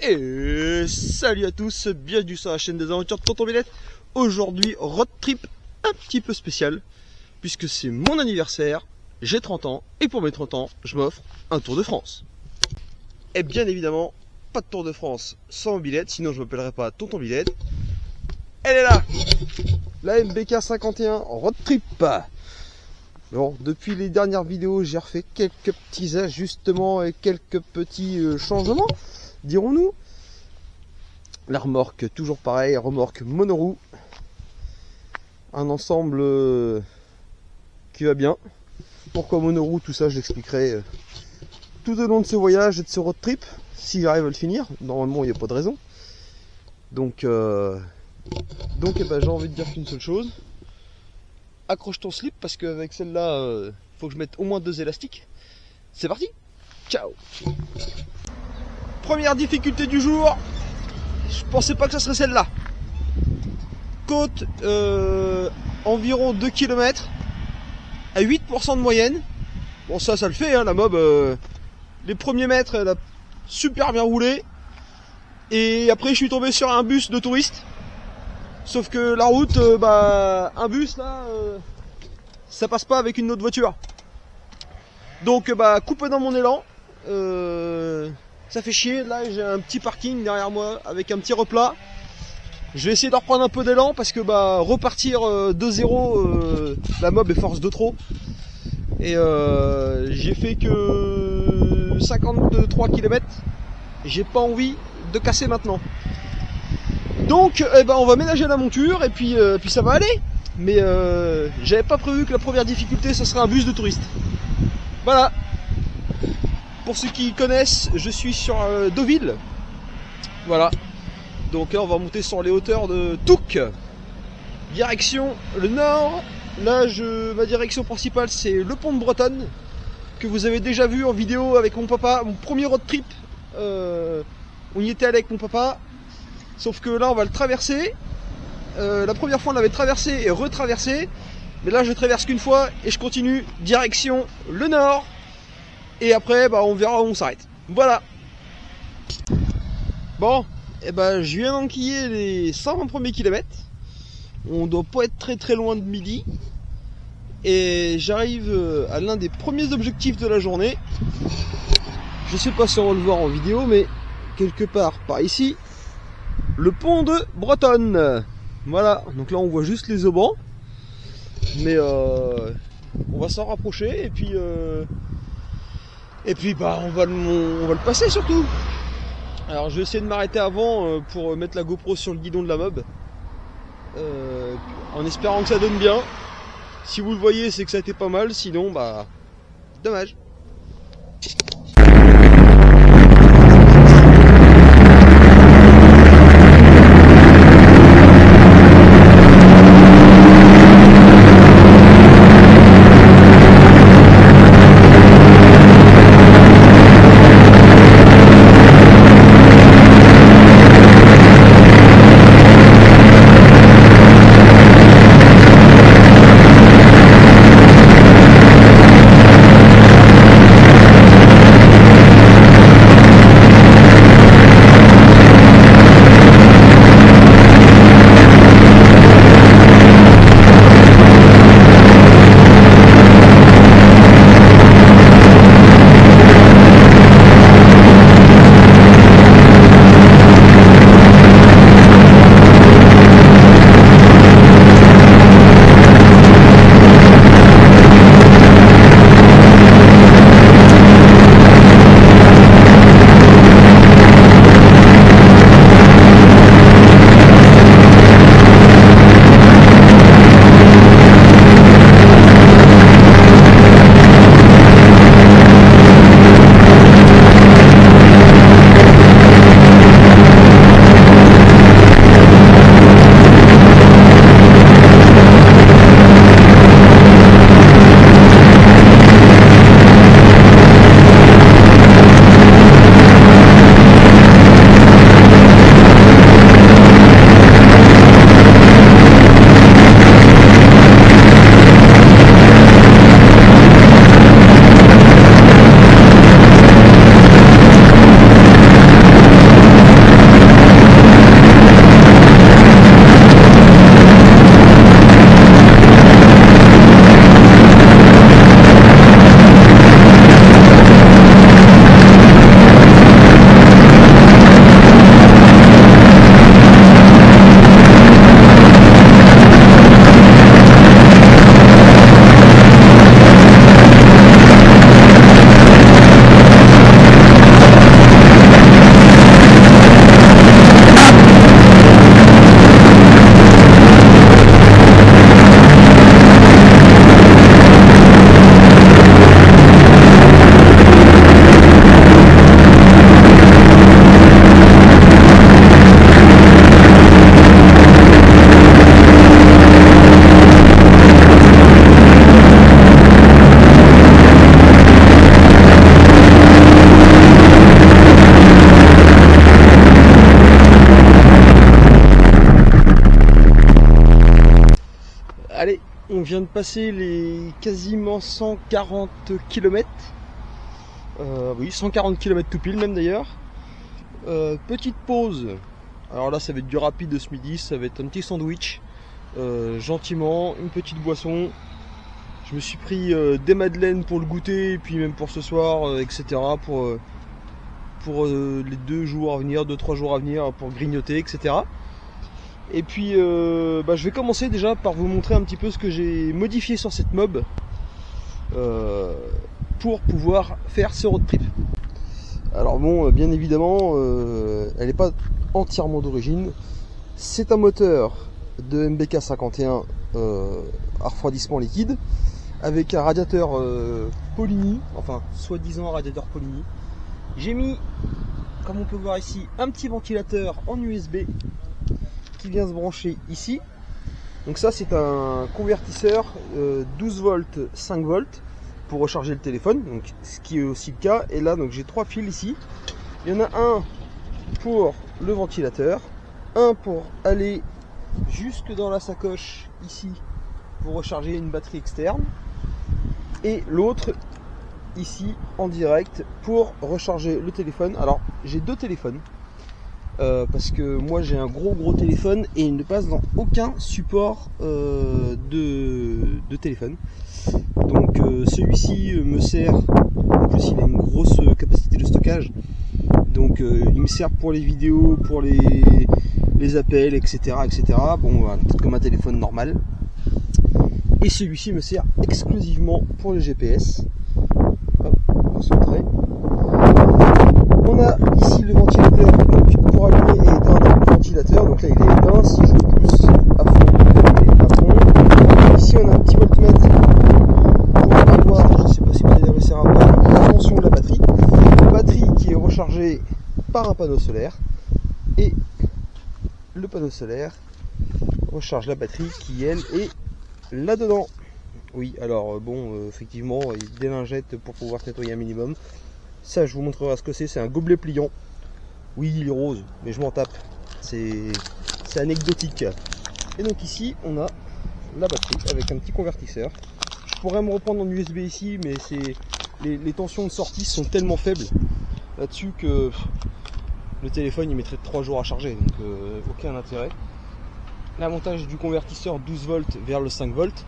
Et salut à tous, bienvenue sur la chaîne des aventures de Tonton Villette. Aujourd'hui, road trip un petit peu spécial, puisque c'est mon anniversaire, j'ai 30 ans, et pour mes 30 ans, je m'offre un Tour de France. Et bien évidemment, pas de Tour de France sans Villette, sinon je m'appellerai pas Tonton Villette. Elle est là, la MBK 51 road trip. Bon, depuis les dernières vidéos, j'ai refait quelques petits ajustements et quelques petits changements, dirons-nous. La remorque, toujours pareil, remorque monoroue. Un ensemble qui va bien. Pourquoi monoroue, tout ça, je l'expliquerai tout au long de ce voyage et de ce road trip, si j'arrive à le finir. Normalement, il n'y a pas de raison. Donc eh ben, j'ai envie de dire qu'une seule chose. Accroche ton slip parce qu'avec celle-là, faut que je mette au moins 2 élastiques. C'est parti. Ciao. Première difficulté du jour. Je pensais pas que ça serait celle-là. Côte environ 2 km à 8% de moyenne. Bon, ça le fait, hein, la mob. Les premiers mètres, elle a super bien roulé. Et après, je suis tombé sur un bus de touristes. Sauf que la route, un bus là, ça passe pas avec une autre voiture. Donc coupé dans mon élan, ça fait chier. Là j'ai un petit parking derrière moi avec un petit replat. Je vais essayer de reprendre un peu d'élan parce que repartir de zéro, la mob est force de trop. Et j'ai fait que 53 km. J'ai pas envie de casser maintenant. Donc on va ménager la monture et puis ça va aller. Mais j'avais pas prévu que la première difficulté ce serait un bus de touristes. Voilà. Pour ceux qui connaissent, je suis sur Deauville. Voilà. Donc là on va monter sur les hauteurs de Touques. Direction le nord. Là ma direction principale c'est le pont de Bretonne, que vous avez déjà vu en vidéo avec mon papa, mon premier road trip. On y était allé avec mon papa. Sauf que là on va le traverser. La première fois on l'avait traversé et retraversé. Mais là je traverse qu'une fois et je continue direction le nord. Et après on verra où on s'arrête. Voilà. Bon, je viens d'enquiller les 120 premiers kilomètres. On doit pas être très loin de midi. Et j'arrive à l'un des premiers objectifs de la journée. Je sais pas si on va le voir en vidéo, mais quelque part par ici. Le pont de Bretonne. Voilà, donc là on voit juste les haubans. Mais on va s'en rapprocher et puis on va le passer surtout. Alors je vais essayer de m'arrêter avant pour mettre la GoPro sur le guidon de la mob. En espérant que ça donne bien. Si vous le voyez c'est que ça a été pas mal, sinon dommage. on vient de passer les quasiment 140 km. Oui, 140 km tout pile même d'ailleurs. Petite pause. Alors là, ça va être du rapide de ce midi, ça va être un petit sandwich. Gentiment, une petite boisson. Je me suis pris des madeleines pour le goûter, et puis même pour ce soir, etc. Pour les 2 jours à venir, 2-3 jours à venir, pour grignoter, etc. Et puis je vais commencer déjà par vous montrer un petit peu ce que j'ai modifié sur cette mob pour pouvoir faire ce road trip. Alors bon, bien évidemment, elle n'est pas entièrement d'origine. C'est un moteur de MBK 51 à refroidissement liquide avec un radiateur Polini, enfin soi-disant radiateur Polini. J'ai mis, comme on peut voir ici, un petit ventilateur en USB qui vient se brancher ici. Donc ça, c'est un convertisseur 12 volts 5 volts pour recharger le téléphone, donc ce qui est aussi le cas. Et là, donc j'ai 3 fils ici. Il y en a un pour le ventilateur, un pour aller jusque dans la sacoche ici pour recharger une batterie externe, et l'autre ici en direct pour recharger le téléphone. Alors j'ai 2 téléphones parce que moi j'ai un gros téléphone et il ne passe dans aucun support de téléphone. Donc celui-ci me sert, en plus il a une grosse capacité de stockage, donc il me sert pour les vidéos, pour les appels, etc. Bon, voilà, comme un téléphone normal. Et celui-ci me sert exclusivement pour le GPS. Hop, concentré. On a ici le ventilateur, donc pour allumer et éteindre le ventilateur. Donc là il est éteint. Si je pousse à fond, il est à fond. Ici on a un petit voltmètre pour avoir, je ne sais pas si vous allez réussir à voir, la tension de la batterie. La batterie qui est rechargée par un panneau solaire, et le panneau solaire recharge la batterie qui elle est là-dedans. Oui, alors bon, effectivement, il y a des lingettes pour pouvoir nettoyer un minimum. Ça, je vous montrerai ce que c'est. C'est un gobelet pliant. Oui, il est rose, mais je m'en tape. C'est anecdotique. Et donc ici, on a la batterie avec un petit convertisseur. Je pourrais me reprendre en USB ici, mais les tensions de sortie sont tellement faibles là-dessus que le téléphone il mettrait 3 jours à charger, donc aucun intérêt. L'avantage du convertisseur 12 volts vers le 5 volts,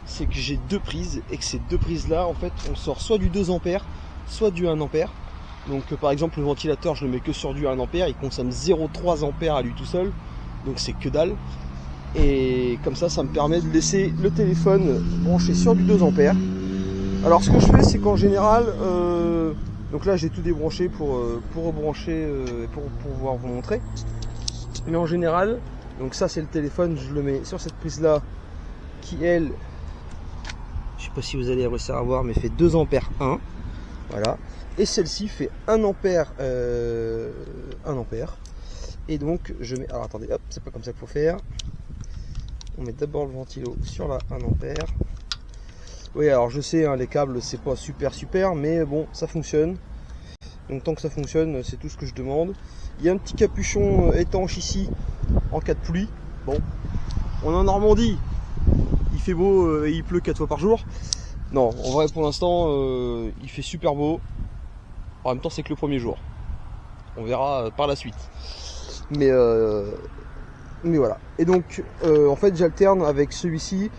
c'est que j'ai 2 prises, et que ces 2 prises là, en fait, on sort soit du 2 ampères, soit du 1 ampère. Donc par exemple le ventilateur, je le mets que sur du 1 ampère, il consomme 0,3 ampères à lui tout seul, donc c'est que dalle. Et comme ça, ça me permet de laisser le téléphone branché sur du 2 ampères. Alors ce que je fais, c'est qu'en général, donc là j'ai tout débranché pour rebrancher, pour pouvoir vous montrer. Mais en général, donc ça c'est le téléphone, je le mets sur cette prise là, qui elle, je sais pas si vous allez réussir à voir, mais fait 2 ampères 1. Voilà. Et celle-ci fait 1 ampère, 1 ampère. Et donc je mets, alors attendez, hop, c'est pas comme ça qu'il faut faire. On met d'abord le ventilo sur la 1 ampère. Oui, alors je sais, hein, les câbles c'est pas super, mais bon, ça fonctionne. Donc tant que ça fonctionne, c'est tout ce que je demande. Il y a un petit capuchon étanche ici en cas de pluie. Bon, on est en Normandie, il fait beau et il pleut 4 fois par jour. Non, en vrai pour l'instant il fait super beau. En même temps c'est que le premier jour. On verra par la suite. Mais voilà. Et donc en fait j'alterne avec celui-ci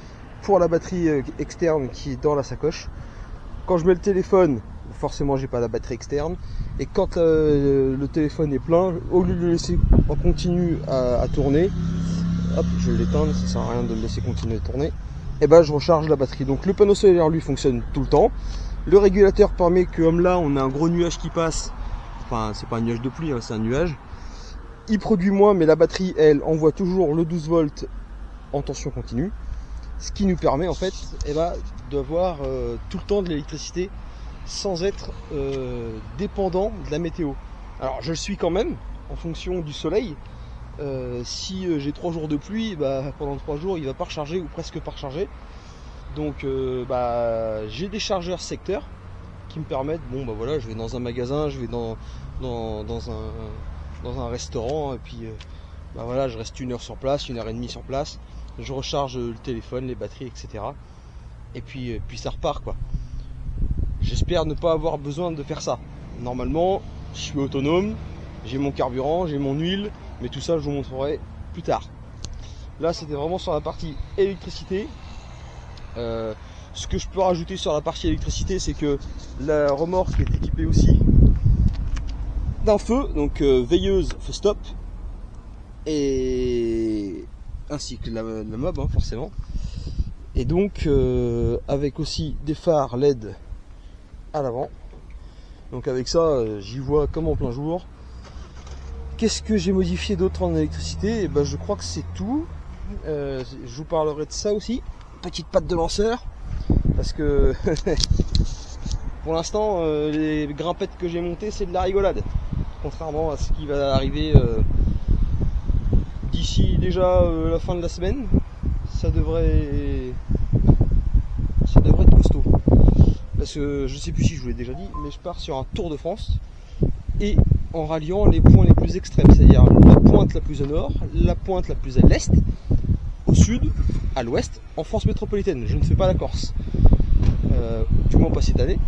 pour la batterie externe qui est dans la sacoche. Quand je mets le téléphone, forcément j'ai pas la batterie externe, et quand le téléphone est plein, au lieu de le laisser en continu à tourner, hop, je vais l'éteindre, ça sert à rien de le laisser continuer à tourner, et ben je recharge la batterie. Donc le panneau solaire lui fonctionne tout le temps. Le régulateur permet que, comme là on a un gros nuage qui passe, enfin c'est pas un nuage de pluie, hein, c'est un nuage, il produit moins, mais la batterie elle envoie toujours le 12 volts en tension continue, ce qui nous permet en fait d'avoir tout le temps de l'électricité sans être dépendant de la météo. Alors je le suis quand même en fonction du soleil. Si j'ai 3 jours de pluie, pendant 3 jours il va pas recharger ou presque pas recharger. Donc j'ai des chargeurs secteurs qui me permettent, voilà, je vais dans un magasin, je vais dans un restaurant, et puis voilà, je reste 1 heure sur place, 1 heure et demie sur place. je recharge le téléphone, les batteries, etc. Et puis ça repart quoi. J'espère ne pas avoir besoin de faire ça. Normalement, je suis autonome, j'ai mon carburant, j'ai mon huile, mais tout ça je vous montrerai plus tard. Là c'était vraiment sur la partie électricité. Ce que je peux rajouter sur la partie électricité, c'est que la remorque est équipée aussi d'un feu, donc veilleuse, feu stop, et ainsi que la mob hein, forcément. Et donc avec aussi des phares LED à l'avant. Donc avec ça, j'y vois comme en plein jour. Qu'est-ce que j'ai modifié d'autre en électricité? Et ben, je crois que c'est tout. Je vous parlerai de ça aussi. Petite patte de lanceur. Parce que pour l'instant, les grimpettes que j'ai montées, c'est de la rigolade. Contrairement à ce qui va arriver d'ici déjà la fin de la semaine. Ça devrait être costaud. Parce que je sais plus si je vous l'ai déjà dit, mais je pars sur un Tour de France et en ralliant les points les plus extrêmes, c'est-à-dire la pointe la plus au nord, la pointe la plus à l'est, au sud, à l'ouest, en France métropolitaine. Je ne fais pas la Corse, du moins pas cette année.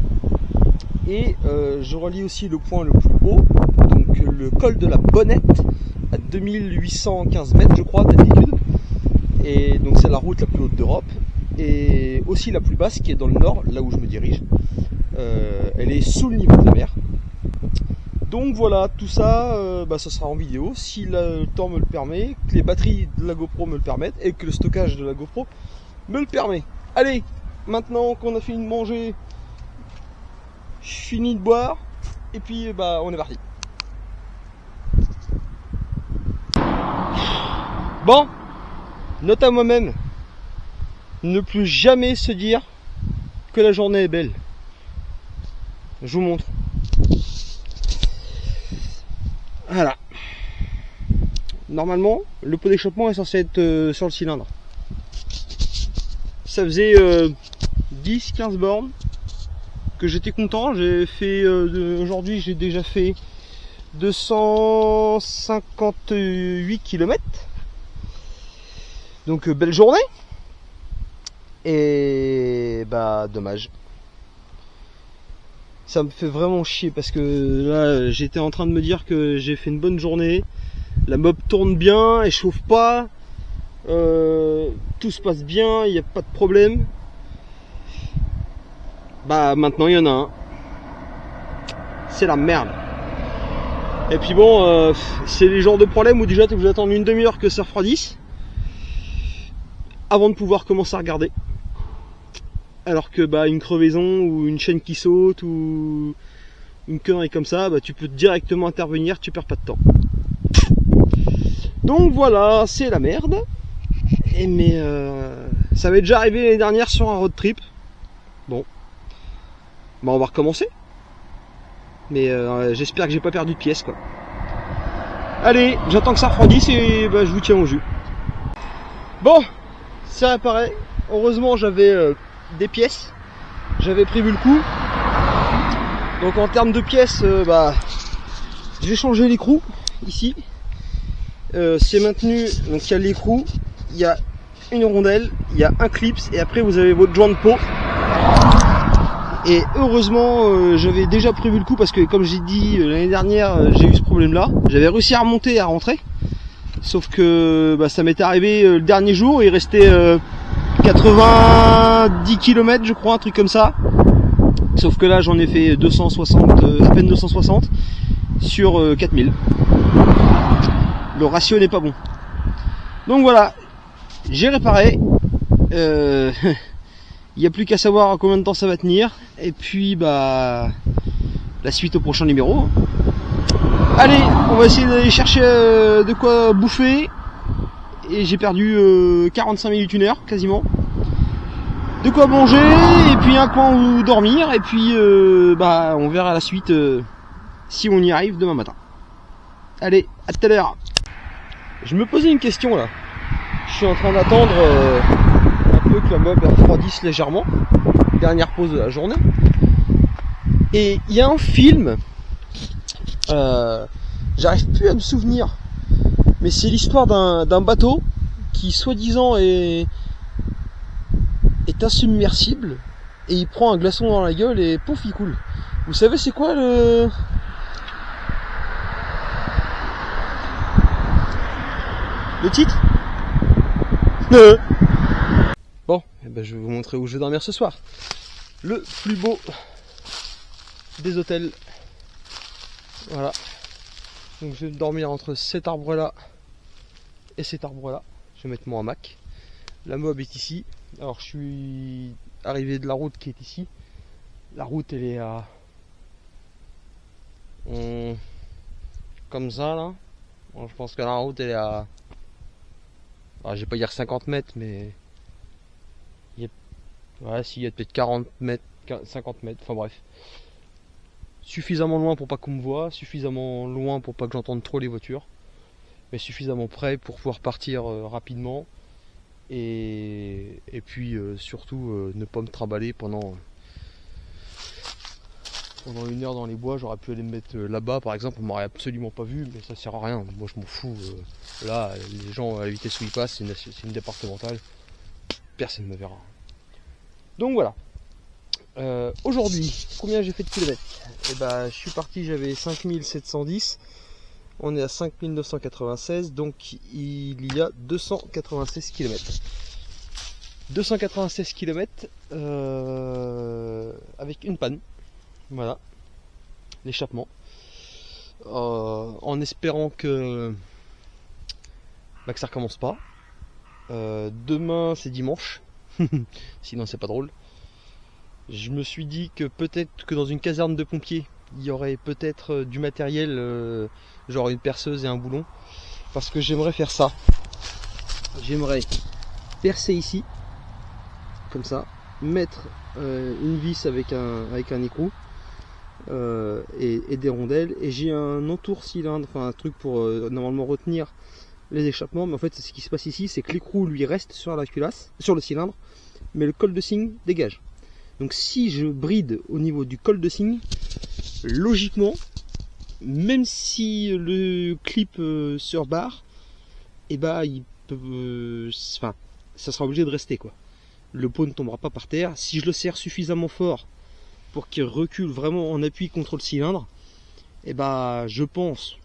Et je relie aussi le point le plus haut, donc le col de la Bonnette, à 2815 mètres je crois d'altitude. Et donc c'est la route la plus haute d'Europe. Et aussi la plus basse qui est dans le nord, là où je me dirige. Elle est sous le niveau de la mer. Donc voilà, tout ça, ça sera en vidéo si le temps me le permet, que les batteries de la GoPro me le permettent et que le stockage de la GoPro me le permet. Allez, maintenant qu'on a fini de manger, fini de boire, et puis on est parti. Bon, note à moi-même. Ne plus jamais se dire que la journée est belle. Je vous montre. Voilà. Normalement, le pot d'échappement est censé être sur le cylindre. Ça faisait 10-15 bornes que j'étais content. J'ai fait aujourd'hui, j'ai déjà fait 258 km. Donc belle journée. Et dommage. Ça me fait vraiment chier parce que là j'étais en train de me dire que j'ai fait une bonne journée. La mob tourne bien, elle chauffe pas. Tout se passe bien, il n'y a pas de problème. Maintenant il y en a un. C'est la merde. Et puis bon, c'est les genres de problèmes où déjà vous attendez une demi-heure que ça refroidisse avant de pouvoir commencer à regarder. Alors que une crevaison ou une chaîne qui saute ou une connerie comme ça, tu peux directement intervenir, tu perds pas de temps. Donc voilà, c'est la merde. Mais ça m'est déjà arrivé l'année dernière sur un road trip. Bon, on va recommencer. Mais j'espère que j'ai pas perdu de pièces quoi. Allez, j'attends que ça refroidisse et je vous tiens au jus. Bon, c'est réparé. Heureusement j'avais des pièces, j'avais prévu le coup. Donc en termes de pièces, j'ai changé l'écrou ici. C'est maintenu, donc il y a l'écrou, il y a une rondelle, il y a un clips et après vous avez votre joint de pot. Et heureusement j'avais déjà prévu le coup parce que comme j'ai dit l'année dernière j'ai eu ce problème là. J'avais réussi à remonter et à rentrer. Sauf que ça m'était arrivé le dernier jour, il restait 90 km je crois, un truc comme ça. Sauf que là j'en ai fait 260, à peine 260 sur 4000. Le ratio n'est pas bon. Donc voilà, j'ai réparé. Il n'y a plus qu'à savoir combien de temps ça va tenir. Et puis la suite au prochain numéro. Allez, on va essayer d'aller chercher de quoi bouffer. Et j'ai perdu 45 minutes, une heure quasiment. De quoi manger et puis un coin où dormir. Et puis on verra la suite si on y arrive demain matin. Allez, à tout à l'heure. Je me posais une question là. Je suis en train d'attendre un peu que la mob refroidisse légèrement. Dernière pause de la journée. Et il y a un film, j'arrive plus à me souvenir, mais c'est l'histoire d'un bateau qui soi-disant est insubmersible, et il prend un glaçon dans la gueule et pouf, il coule. Vous savez c'est quoi le titre? Bon, eh ben je vais vous montrer où je vais dormir ce soir. Le plus beau des hôtels. Voilà. Donc je vais dormir entre cet arbre là et cet arbre là. Je vais mettre mon hamac. La mob est ici. Alors je suis arrivé de la route qui est ici. La route elle est à comme ça là. Bon, je pense que la route elle est à, alors, je vais pas dire 50 mètres, mais ouais, s'il y a peut-être 40 mètres, 50 mètres, enfin bref. Suffisamment loin pour pas qu'on me voie, suffisamment loin pour pas que j'entende trop les voitures, mais suffisamment près pour pouvoir partir rapidement, et puis surtout ne pas me trimballer pendant 1 heure dans les bois. J'aurais pu aller me mettre là-bas par exemple, on m'aurait absolument pas vu, mais ça sert à rien, moi je m'en fous. Là, les gens à la vitesse où ils passent, c'est une départementale, personne ne me verra. Donc voilà. Aujourd'hui, combien j'ai fait de kilomètres? Et bah, je suis parti, j'avais 5710, on est à 5996, donc il y a 296 km. 296 km avec une panne, voilà, l'échappement, en espérant que ça recommence pas. Demain c'est dimanche, sinon c'est pas drôle. Je me suis dit que peut-être que dans une caserne de pompiers, il y aurait peut-être du matériel, genre une perceuse et un boulon. Parce que j'aimerais faire ça. J'aimerais percer ici, comme ça, mettre une vis avec un écrou et des rondelles. Et j'ai un entour-cylindre, enfin un truc pour normalement retenir les échappements. Mais en fait, ce qui se passe ici, c'est que l'écrou lui reste sur la culasse, sur le cylindre, mais le col de cygne dégage. Donc si je bride au niveau du col de cygne, logiquement, même si le clip se rebarre, et bah il peut, enfin, ça sera obligé de rester quoi. Le pot ne tombera pas par terre. Si je le serre suffisamment fort pour qu'il recule vraiment en appui contre le cylindre, et bah je pense,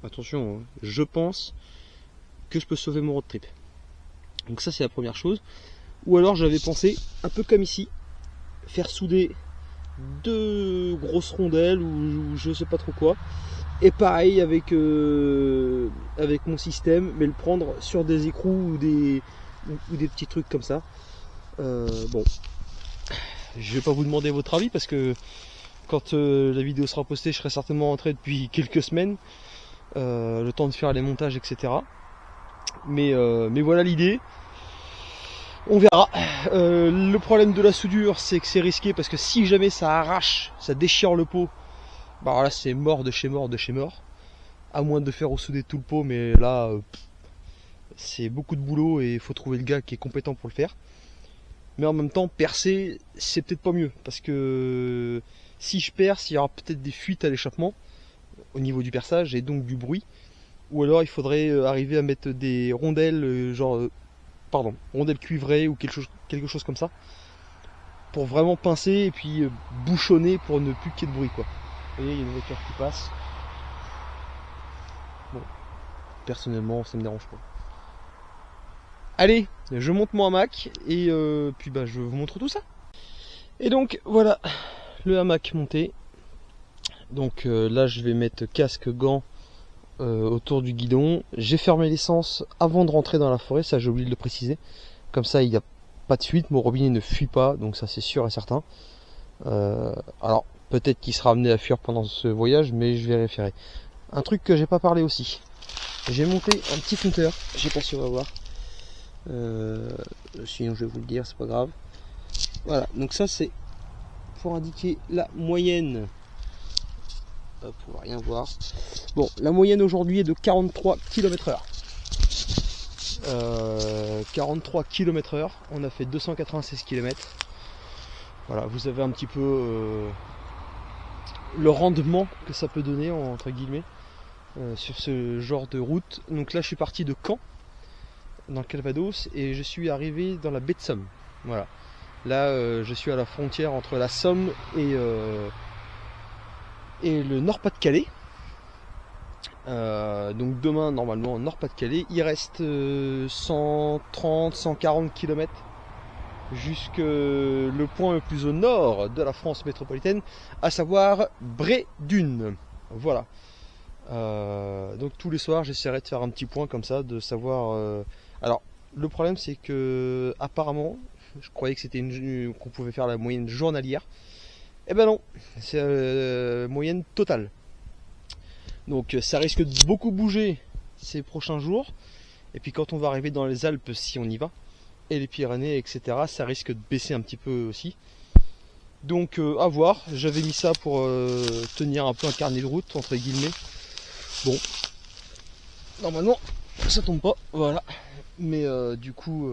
attention, hein, je pense que je peux sauver mon road trip. Donc ça c'est la première chose. Ou alors j'avais pensé, un peu comme ici, faire souder 2 grosses rondelles ou je sais pas trop quoi, et pareil avec mon système, mais le prendre sur des écrous ou des petits trucs comme ça. Bon, je vais pas vous demander votre avis parce que quand la vidéo sera postée, je serai certainement rentré depuis quelques semaines, le temps de faire les montages, etc. Mais voilà l'idée. On verra. Le problème de la soudure, c'est que c'est risqué parce que si jamais ça arrache, ça déchire le pot, bah là c'est mort de chez mort de chez mort. À moins de faire ressouder tout le pot, mais là c'est beaucoup de boulot et il faut trouver le gars qui est compétent pour le faire. Mais en même temps, percer, c'est peut-être pas mieux parce que si je perce, il y aura peut-être des fuites à l'échappement au niveau du perçage et donc du bruit. Ou alors il faudrait arriver à mettre des rondelles, rondelles cuivrées ou quelque chose comme ça, pour vraiment pincer et puis bouchonner pour ne plus qu'il y ait de bruit quoi. Vous voyez, il y a une voiture qui passe. Bon, personnellement, ça me dérange pas. Allez, je monte mon hamac et puis bah je vous montre tout ça. Et donc voilà, le hamac monté. Donc là je vais mettre casque, gants autour du guidon. J'ai fermé l'essence avant de rentrer dans la forêt, ça j'ai oublié de le préciser. Comme ça il n'y a pas de fuite, mon robinet ne fuit pas, donc ça c'est sûr et certain. Alors peut-être qu'il sera amené à fuir pendant ce voyage, mais je vérifierai. Un truc que j'ai pas parlé aussi, j'ai monté un petit compteur, je sais pas si on va voir. Sinon je vais vous le dire, c'est pas grave. Voilà, donc ça c'est pour indiquer la moyenne. Hop, on va rien voir. Bon, la moyenne aujourd'hui est de 43 km/h. 43 km/h, on a fait 296 km. Voilà, vous avez un petit peu le rendement que ça peut donner, entre guillemets, sur ce genre de route. Donc là, je suis parti de Caen. dans le Calvados et je suis arrivé dans la baie de Somme. Voilà. Là, je suis à la frontière entre la Somme et le Nord-Pas-de-Calais. Donc demain, normalement, Nord-Pas-de-Calais, il reste 130, 140 km jusque le point le plus au nord de la France métropolitaine, à savoir Bray-Dunes. Voilà. Donc tous les soirs, j'essaierai de faire un petit point comme ça, de savoir. Alors, le problème, c'est que apparemment, je croyais que c'était qu'on pouvait faire la moyenne journalière. Eh ben non, c'est moyenne totale. Donc ça risque de beaucoup bouger ces prochains jours. Et puis quand on va arriver dans les Alpes, si on y va, et les Pyrénées, etc., ça risque de baisser un petit peu aussi. Donc à voir, j'avais mis ça pour tenir un peu un carnet de route, entre guillemets. Bon, normalement ça tombe pas, voilà. Mais du coup,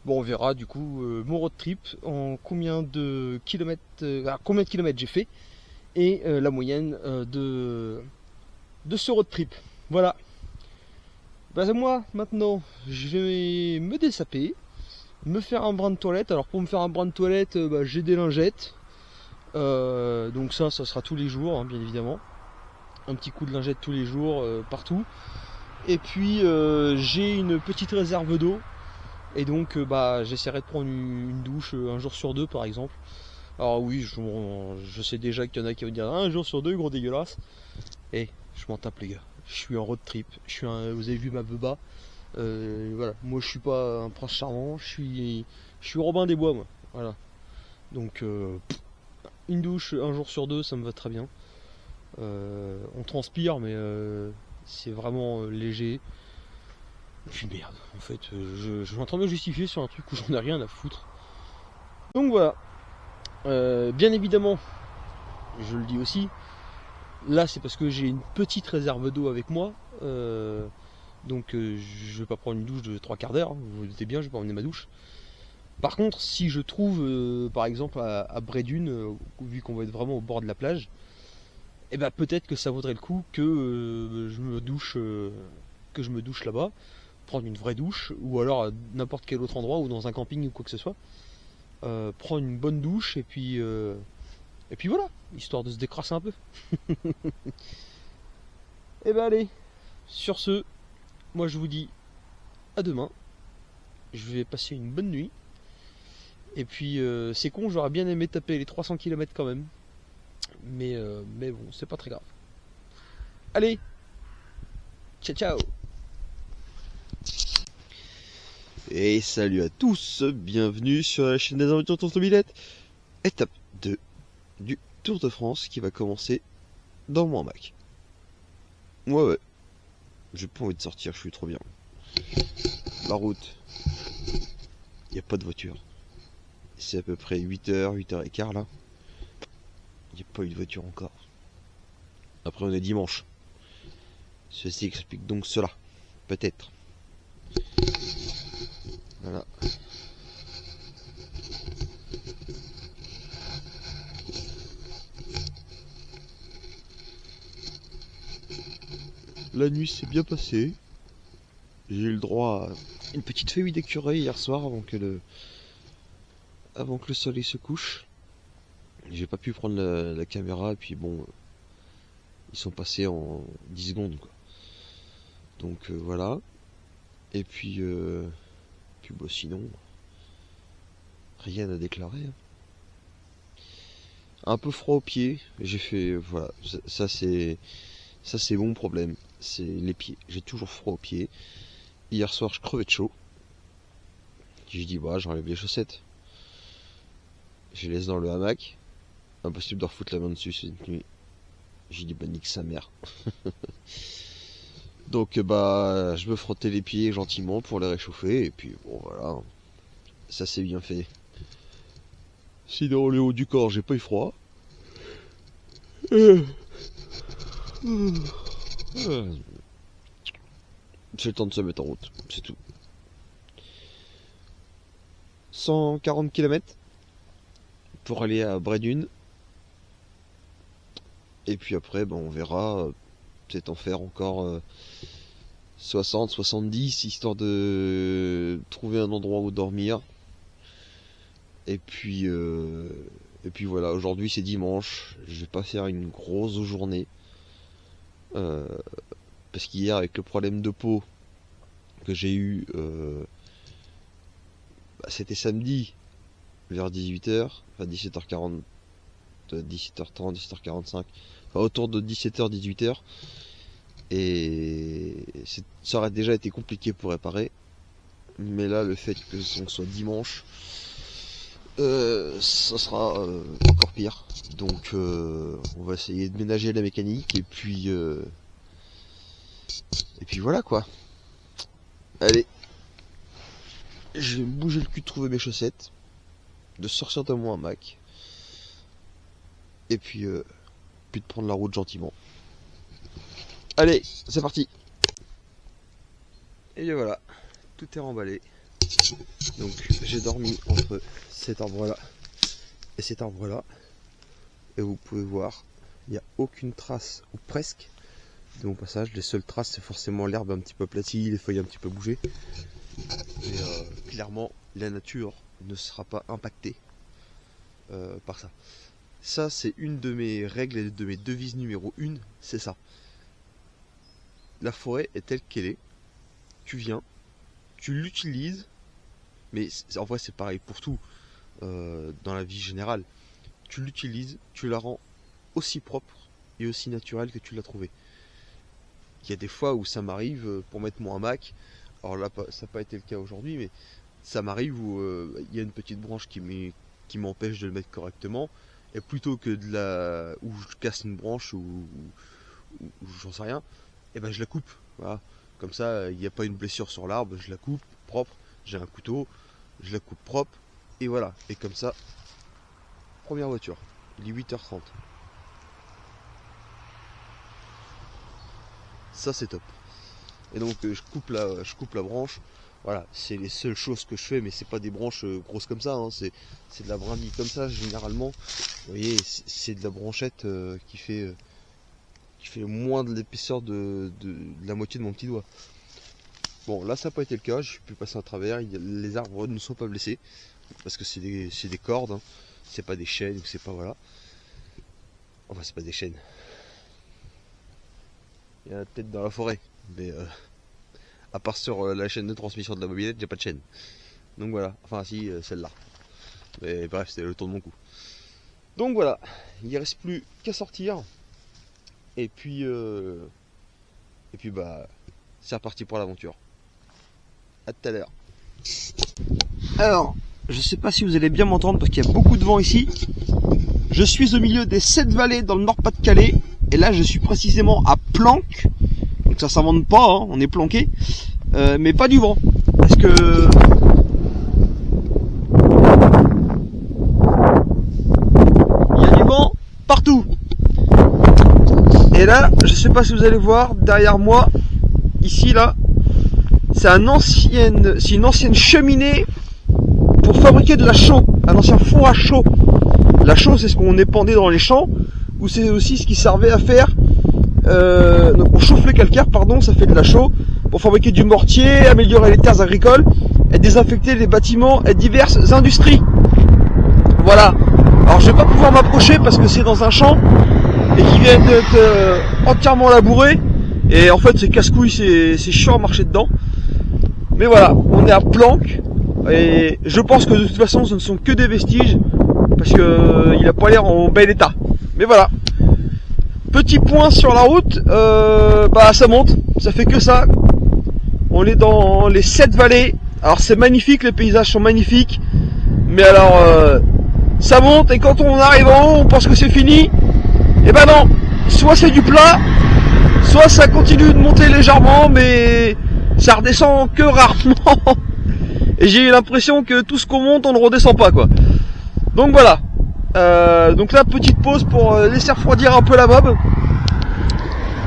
bon, on verra du coup mon road trip, en combien de kilomètres, j'ai fait, et la moyenne de ce road trip. Voilà. Bah moi maintenant, je vais me dessaper, me faire un brin de toilette. Alors pour me faire un brin de toilette, j'ai des lingettes. Donc ça sera tous les jours, hein, bien évidemment. Un petit coup de lingette tous les jours, partout. Et puis j'ai une petite réserve d'eau. Et donc j'essaierai de prendre une douche un jour sur deux par exemple. Alors oui, je sais déjà qu'il y en a qui vont dire un jour sur deux, gros dégueulasse. Et je m'en tape les gars. Je suis en road trip. Vous avez vu ma beba. Voilà. Moi je suis pas un prince charmant. Je suis Robin des Bois moi. Voilà. Donc une douche un jour sur deux, ça me va très bien. On transpire mais c'est vraiment léger. Et puis merde, en fait, je suis en train de me justifier sur un truc où j'en ai rien à foutre. Donc voilà. Bien évidemment, je le dis aussi, là c'est parce que j'ai une petite réserve d'eau avec moi. Donc je vais pas prendre une douche de 3/4 d'heure, hein, vous vous doutez bien, je vais pas emmener ma douche. Par contre, si je trouve par exemple à Bray-Dunes, vu qu'on va être vraiment au bord de la plage, et ben peut-être que ça vaudrait le coup que je me douche là-bas, prendre une vraie douche, ou alors à n'importe quel autre endroit, ou dans un camping ou quoi que ce soit, prendre une bonne douche et puis voilà, histoire de se décrasser un peu. Et ben allez, sur ce, moi je vous dis à demain. Je vais passer une bonne nuit. Et puis c'est con, j'aurais bien aimé taper les 300 km quand même. Mais bon, c'est pas très grave. Allez, ciao ciao. Et salut à tous, bienvenue sur la chaîne des aventures Tonton-Bilette. Étape 2 du Tour de France qui va commencer dans mon hamac. Ouais, j'ai pas envie de sortir, je suis trop bien. La route, il n'y a pas de voiture. C'est à peu près 8h, 8h15 là. Il n'y a pas eu de voiture encore. Après on est dimanche. Ceci explique donc cela. Peut-être. Voilà. La nuit s'est bien passée. J'ai eu le droit à une petite feuille d'écureuil hier soir avant que le soleil se couche. J'ai pas pu prendre la caméra et puis bon, ils sont passés en 10 secondes quoi. Donc voilà. Et puis sinon, rien à déclarer. Un peu froid aux pieds. J'ai fait voilà, ça c'est mon problème. C'est les pieds. J'ai toujours froid aux pieds. Hier soir je crevais de chaud. J'ai dit j'enlève les chaussettes. Je les laisse dans le hamac. Impossible de refoutre la main dessus cette nuit. J'ai dit nique sa mère. Donc je me frottais les pieds gentiment pour les réchauffer et puis bon voilà. Ça c'est bien fait. Sinon le haut du corps j'ai pas eu froid. C'est le temps de se mettre en route, c'est tout. 140 km pour aller à Bray-Dunes. Et puis après on verra, peut-être en faire encore 60, 70, histoire de trouver un endroit où dormir. Et puis voilà, aujourd'hui c'est dimanche, je vais pas faire une grosse journée. Parce qu'hier, avec le problème de peau que j'ai eu, c'était samedi vers 18h, enfin 17h40, 17h30, 17h45, enfin autour de 17h, 18h. Et ça aurait déjà été compliqué pour réparer. Mais là, le fait que ce soit dimanche, ça sera encore pire. Donc on va essayer de ménager la mécanique et puis voilà quoi. Allez, je vais me bouger le cul de trouver mes chaussettes, de sortir de mon hamac et puis de prendre la route gentiment. Allez, c'est parti. Et bien voilà, tout est remballé. Donc j'ai dormi entre cet arbre là et cet arbre là. Et vous pouvez voir, il n'y a aucune trace, ou presque, de mon passage. Les seules traces, c'est forcément l'herbe un petit peu aplatie, les feuilles un petit peu bougées. Et clairement, la nature ne sera pas impactée par ça. Ça, c'est une de mes règles et de mes devises numéro 1, c'est ça. La forêt est telle qu'elle est. Tu viens, tu l'utilises, mais en vrai c'est pareil pour tout dans la vie générale. Tu l'utilises, tu la rends aussi propre et aussi naturelle que tu l'as trouvée. Il y a des fois où ça m'arrive pour mettre mon hamac, alors là ça n'a pas été le cas aujourd'hui, mais ça m'arrive où il y a une petite branche qui m'empêche de le mettre correctement, et plutôt que où je casse une branche ou j'en sais rien, et ben je la coupe. Voilà. Comme ça, il n'y a pas une blessure sur l'arbre, je la coupe propre, j'ai un couteau, je la coupe propre, et voilà. Et comme ça, première voiture, il est 8h30. Ça c'est top. Et donc je coupe la branche. Voilà, c'est les seules choses que je fais, mais c'est pas des branches grosses comme ça, hein. C'est de la brindille comme ça généralement. Vous voyez, c'est de la branchette qui fait moins de l'épaisseur de la moitié de mon petit doigt. Bon, là ça n'a pas été le cas, je suis pu passer à travers, les arbres ne sont pas blessés, parce que c'est des cordes, hein. C'est pas des chaînes, c'est pas, voilà. Enfin, c'est pas des chaînes. Il y en a peut-être dans la forêt, mais à part sur la chaîne de transmission de la mobilette, j'ai pas de chaîne. Donc voilà, enfin si, celle-là. Mais bref, c'était le tour de mon cou. Donc voilà, il ne reste plus qu'à sortir. Et puis bah, c'est reparti pour l'aventure. À tout à l'heure. Alors, je sais pas si vous allez bien m'entendre parce qu'il y a beaucoup de vent ici. Je suis au milieu des 7 vallées dans le Nord-Pas-de-Calais. Et là, je suis précisément à Planques. Donc ça s'invente pas, hein, on est planqué. Mais pas du vent. Parce que... il y a du vent partout. Et là, je sais pas si vous allez voir, derrière moi, ici, là, c'est une ancienne cheminée pour fabriquer de la chaux, un ancien four à chaux. La chaux, c'est ce qu'on épandait dans les champs, ou c'est aussi ce qui servait à faire, donc on chauffe le calcaire, pardon, ça fait de la chaux, pour fabriquer du mortier, améliorer les terres agricoles, et désinfecter les bâtiments et diverses industries. Voilà. Alors je vais pas pouvoir m'approcher parce que c'est dans un champ, et qui vient d'être entièrement labouré, et en fait c'est casse-couille, c'est chiant à marcher dedans. Mais voilà, on est à Planques, et je pense que de toute façon ce ne sont que des vestiges, parce que il a pas l'air en bel état. Mais voilà. Petit point sur la route, bah ça monte, ça fait que ça. On est dans les 7 vallées, alors c'est magnifique, les paysages sont magnifiques, mais alors ça monte, et quand on arrive en haut, on pense que c'est fini. Et ben non, soit c'est du plat, soit ça continue de monter légèrement, mais ça redescend que rarement. Et j'ai eu l'impression que tout ce qu'on monte, on ne redescend pas, quoi. Donc voilà. Donc là, petite pause pour laisser refroidir un peu la mob.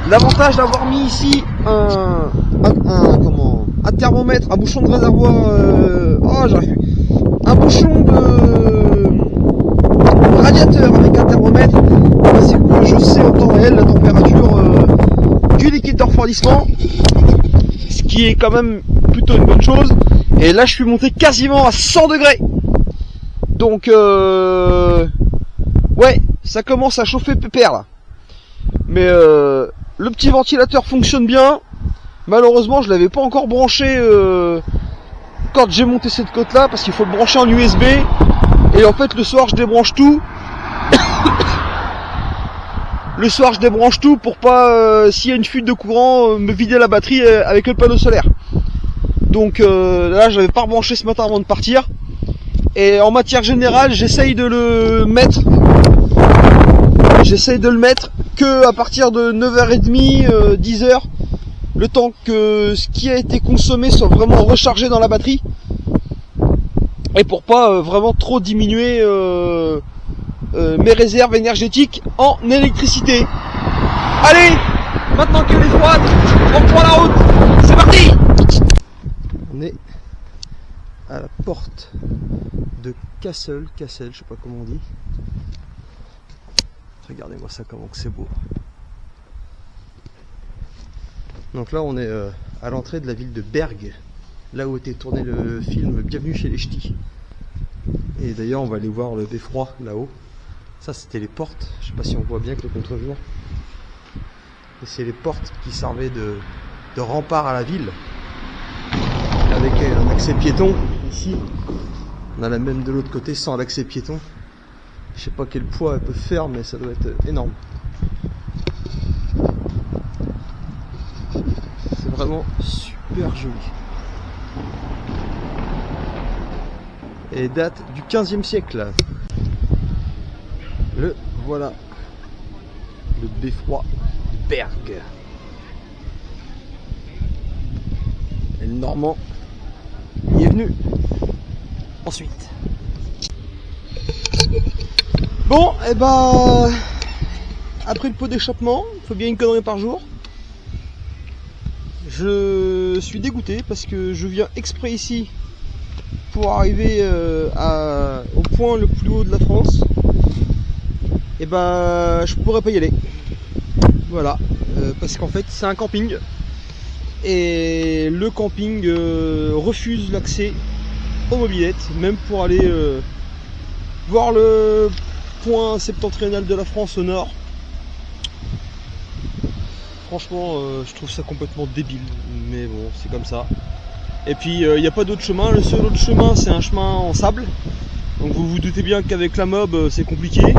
L'avantage d'avoir mis ici un thermomètre, un bouchon de réservoir, un bouchon de radiateur avec un thermomètre, c'est que je sais en temps réel la température du liquide de refroidissement. qui est quand même plutôt une bonne chose. Et là je suis monté quasiment à 100 degrés. Donc ouais, ça commence à chauffer pépère là. Mais le petit ventilateur fonctionne bien. Malheureusement je l'avais pas encore branché quand j'ai monté cette côte là, parce qu'il faut le brancher en USB. Et en fait le soir je débranche tout. Le soir je débranche tout pour pas, s'il y a une fuite de courant, me vider la batterie avec le panneau solaire. Donc là j'avais pas rebranché ce matin avant de partir. Et en matière générale j'essaye de le mettre que à partir de 9h30, 10h, le temps que ce qui a été consommé soit vraiment rechargé dans la batterie. Et pour pas vraiment trop diminuer mes réserves énergétiques en électricité. Allez, maintenant qu'elle est froide, on reprend la route. C'est parti. On est à la porte de Cassel, je sais pas comment on dit. Regardez-moi ça, comment que c'est beau. Donc là on est à l'entrée de la ville de Berg, là où était tourné le film Bienvenue chez les Ch'tis. Et d'ailleurs on va aller voir le beffroi là-haut. Ça c'était les portes, je sais pas si on voit bien avec le contre-jour. Et c'est les portes qui servaient de rempart à la ville. Avec un accès piéton ici. On a la même de l'autre côté sans l'accès piéton. Je sais pas quel poids elle peut faire, mais ça doit être énorme. C'est vraiment super joli. Et date du 15e siècle. Le voilà. Le beffroi de Berg. Et le Normand y est venu ensuite. Bon, et ben après le pot d'échappement, il faut bien une connerie par jour. Je suis dégoûté parce que je viens exprès ici pour arriver au point le plus haut de la France. Et ben je pourrais pas y aller. Voilà, parce qu'en fait c'est un camping. Et le camping refuse l'accès aux mobylettes, même pour aller voir le point septentrional de la France au nord. Franchement, je trouve ça complètement débile, mais bon, c'est comme ça. Et puis, il n'y a pas d'autre chemin. Le seul autre chemin, c'est un chemin en sable. Donc vous vous doutez bien qu'avec la mob, c'est compliqué.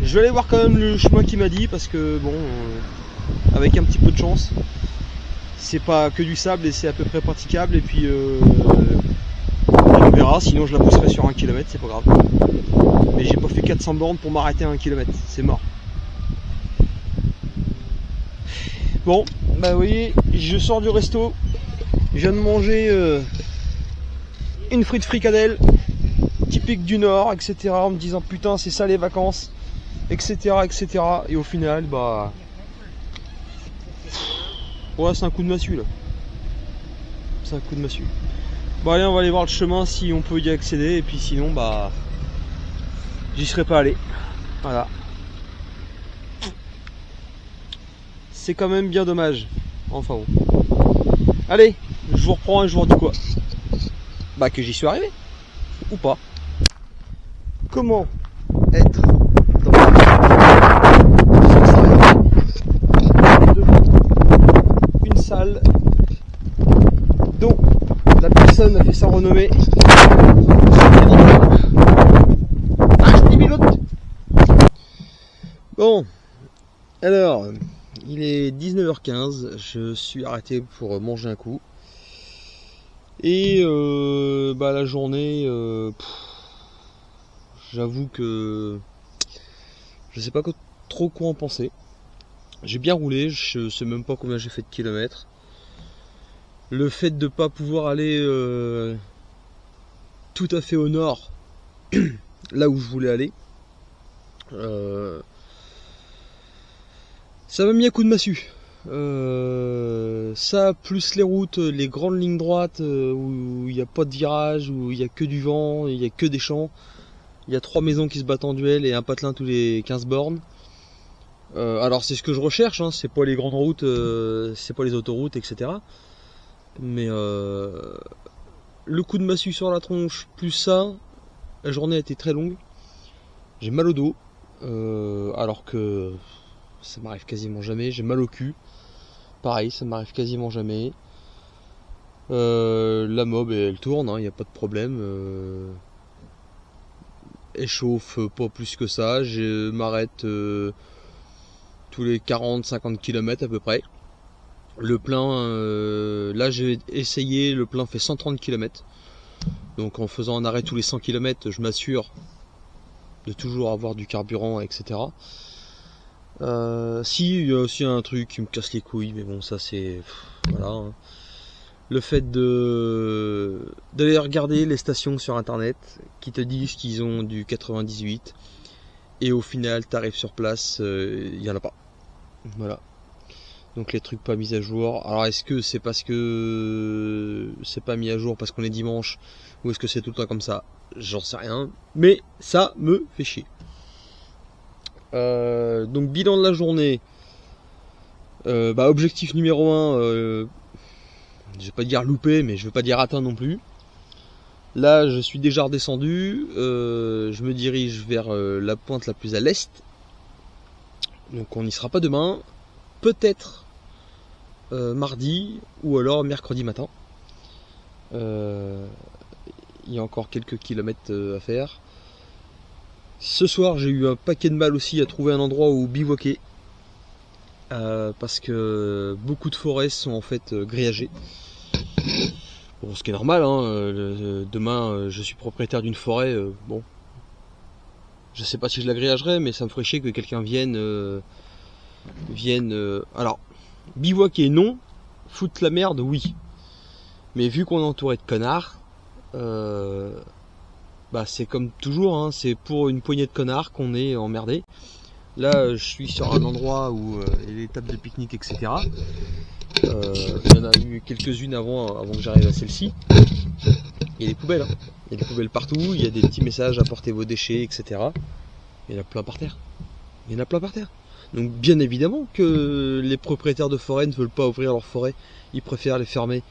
Je vais aller voir quand même le chemin qu'il m'a dit, parce que bon, avec un petit peu de chance, c'est pas que du sable et c'est à peu près praticable. Et puis on verra, sinon je la pousserai sur 1 km, c'est pas grave. Mais j'ai pas fait 400 bornes pour m'arrêter à 1 km, c'est mort. Bon, bah vous voyez, je sors du resto, je viens de manger une frite fricadelle, typique du Nord, etc. En me disant putain c'est ça les vacances, etc. etc. Et au final, bah... ouais, c'est un coup de massue là. C'est un coup de massue. Bon allez, on va aller voir le chemin si on peut y accéder, et puis sinon bah j'y serais pas allé. Voilà. C'est quand même bien dommage. Enfin bon. Allez, je vous reprends et je vous redis quoi. Bah que j'y suis arrivé. Ou pas. Comment être dans une salle dont la personne a fait sa renommée. Bon, alors, il est 19h15, je suis arrêté pour manger un coup. Et bah la journée, j'avoue que je sais pas trop quoi en penser. J'ai bien roulé, je sais même pas combien j'ai fait de kilomètres. Le fait de ne pas pouvoir aller tout à fait au nord, là où je voulais aller, ça m'a mis un coup de massue. Ça, plus les routes, les grandes lignes droites où il n'y a pas de virage, où il n'y a que du vent, il n'y a que des champs. Il y a 3 maisons qui se battent en duel et un patelin tous les 15 bornes. Alors c'est ce que je recherche, hein, c'est pas les grandes routes, c'est pas les autoroutes, etc. Mais le coup de massue sur la tronche, plus ça, la journée a été très longue. J'ai mal au dos, alors que ça m'arrive quasiment jamais. J'ai mal au cul, pareil, ça m'arrive quasiment jamais. La mob elle tourne, il n'y a pas de problème. Elle chauffe pas plus que ça. Je m'arrête tous les 40-50 km à peu près. Le plein, là j'ai essayé, le plein fait 130 km. Donc en faisant un arrêt tous les 100 km, je m'assure de toujours avoir du carburant, etc. Si, il y a aussi un truc qui me casse les couilles, mais bon, ça c'est... Voilà. Hein. Le fait d'aller regarder les stations sur internet qui te disent qu'ils ont du 98 et au final t'arrives sur place, il n'y en a pas. Voilà. Donc les trucs pas mis à jour. Alors est-ce que c'est parce que c'est pas mis à jour parce qu'on est dimanche ou est-ce que c'est tout le temps comme ça? J'en sais rien. Mais ça me fait chier. Donc bilan de la journée. Objectif numéro 1, je vais pas dire loupé, mais je vais pas dire atteint non plus. Là, je suis déjà redescendu. Je me dirige vers la pointe la plus à l'est. Donc on n'y sera pas demain. Peut-être mardi ou alors mercredi matin. Il y a encore quelques kilomètres à faire. Ce soir, j'ai eu un paquet de mal aussi à trouver un endroit où bivouaquer. Parce que beaucoup de forêts sont en fait grillagées. Bon, ce qui est normal, hein, demain je suis propriétaire d'une forêt, bon. Je sais pas si je la grillagerai, mais ça me ferait chier que quelqu'un vienne. Alors, bivouaquer non, foutre la merde oui. Mais vu qu'on est entouré de connards, c'est comme toujours, hein, c'est pour une poignée de connards qu'on est emmerdé. Là, je suis sur un endroit où il y a des tables de pique-nique, etc. Il y en a eu quelques-unes avant que j'arrive à celle-ci. Il y a des poubelles, hein. Il y a des poubelles partout, il y a des petits messages, apportez vos déchets, etc. Il y en a plein par terre. Il y en a plein par terre. Donc bien évidemment que les propriétaires de forêt ne veulent pas ouvrir leur forêt, ils préfèrent les fermer.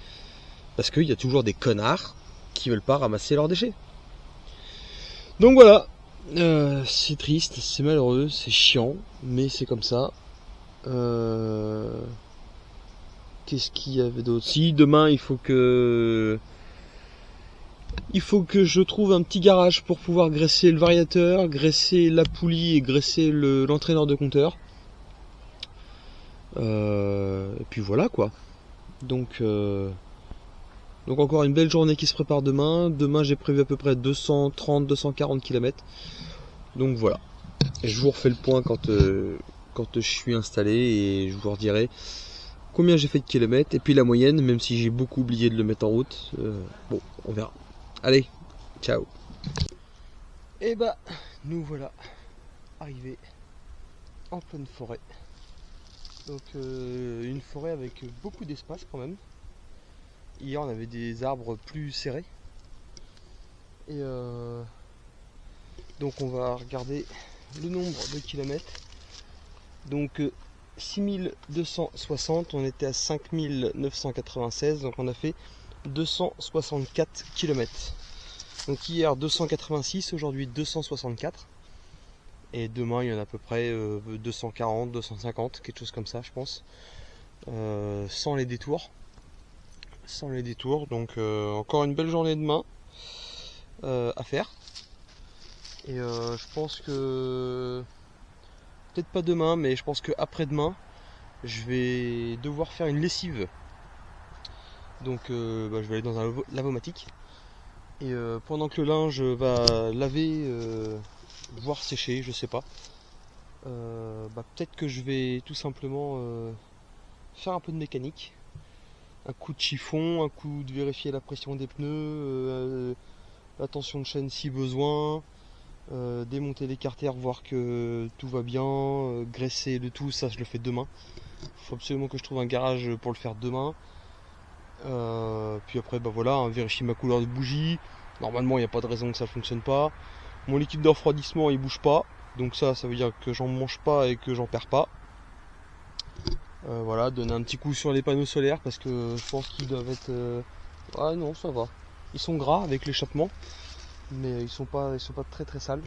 Parce qu'il y a toujours des connards qui veulent pas ramasser leurs déchets. Donc voilà, c'est triste, c'est malheureux, c'est chiant, mais c'est comme ça. Qu'est-ce qu'il y avait d'autre? Si demain il faut que je trouve un petit garage pour pouvoir graisser le variateur, graisser la poulie et graisser l'entraîneur de compteur. Et puis voilà quoi. Donc encore une belle journée qui se prépare demain. Demain j'ai prévu à peu près 230-240 km. Donc voilà. Et je vous refais le point quand je suis installé et je vous redirai combien j'ai fait de kilomètres et puis la moyenne, même si j'ai beaucoup oublié de le mettre en route. Bon, on verra. Allez, ciao. Et nous voilà arrivés en pleine forêt. Donc une forêt avec beaucoup d'espace quand même. Hier on avait des arbres plus serrés. Et donc on va regarder le nombre de kilomètres. Donc 6260, on était à 5996, donc on a fait 264 km. Donc hier 286, aujourd'hui 264. Et demain il y en a à peu près 240, 250, quelque chose comme ça je pense. Sans les détours. Donc encore une belle journée demain à faire. Et je pense que peut-être pas demain, mais je pense que après-demain je vais devoir faire une lessive. Donc je vais aller dans un lavomatique. Et pendant que le linge va laver, voire sécher, je sais pas. Peut-être que je vais tout simplement faire un peu de mécanique. Un coup de chiffon, un coup de vérifier la pression des pneus, la tension de chaîne si besoin, démonter les carters, voir que tout va bien, graisser le tout, ça je le fais demain. Il faut absolument que je trouve un garage pour le faire demain. Puis après voilà, vérifier ma couleur de bougie. Normalement il n'y a pas de raison que ça ne fonctionne pas. Mon liquide de refroidissement il bouge pas, Donc ça veut dire que j'en mange pas et que j'en perds pas. Voilà, donner un petit coup sur les panneaux solaires parce que je pense qu'ils doivent être... Ah non, ça va. Ils sont gras avec l'échappement, mais ils sont pas très très sales.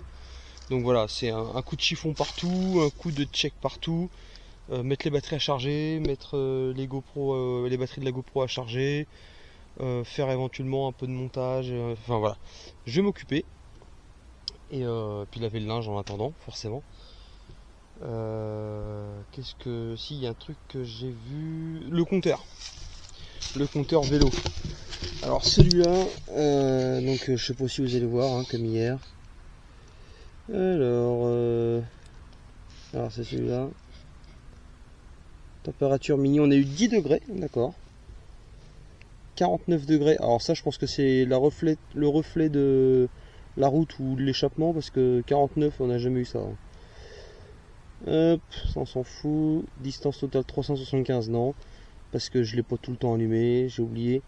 Donc voilà, c'est un coup de chiffon partout, un coup de check partout, mettre les batteries à charger, mettre les batteries de la GoPro à charger, faire éventuellement un peu de montage, enfin voilà. Je vais m'occuper et puis laver le linge en attendant, forcément. Qu'est-ce que... Si, il y a un truc que j'ai vu... Le compteur vélo. Alors celui-là, donc je sais pas si vous allez voir, hein, comme hier. Alors c'est celui-là. Température mini, on a eu 10 degrés, d'accord. 49 degrés. Alors ça, je pense que c'est le reflet de la route ou de l'échappement, parce que 49, on n'a jamais eu ça. Hop, ça on s'en fout. Distance totale 375, non, parce que je l'ai pas tout le temps allumé, j'ai oublié.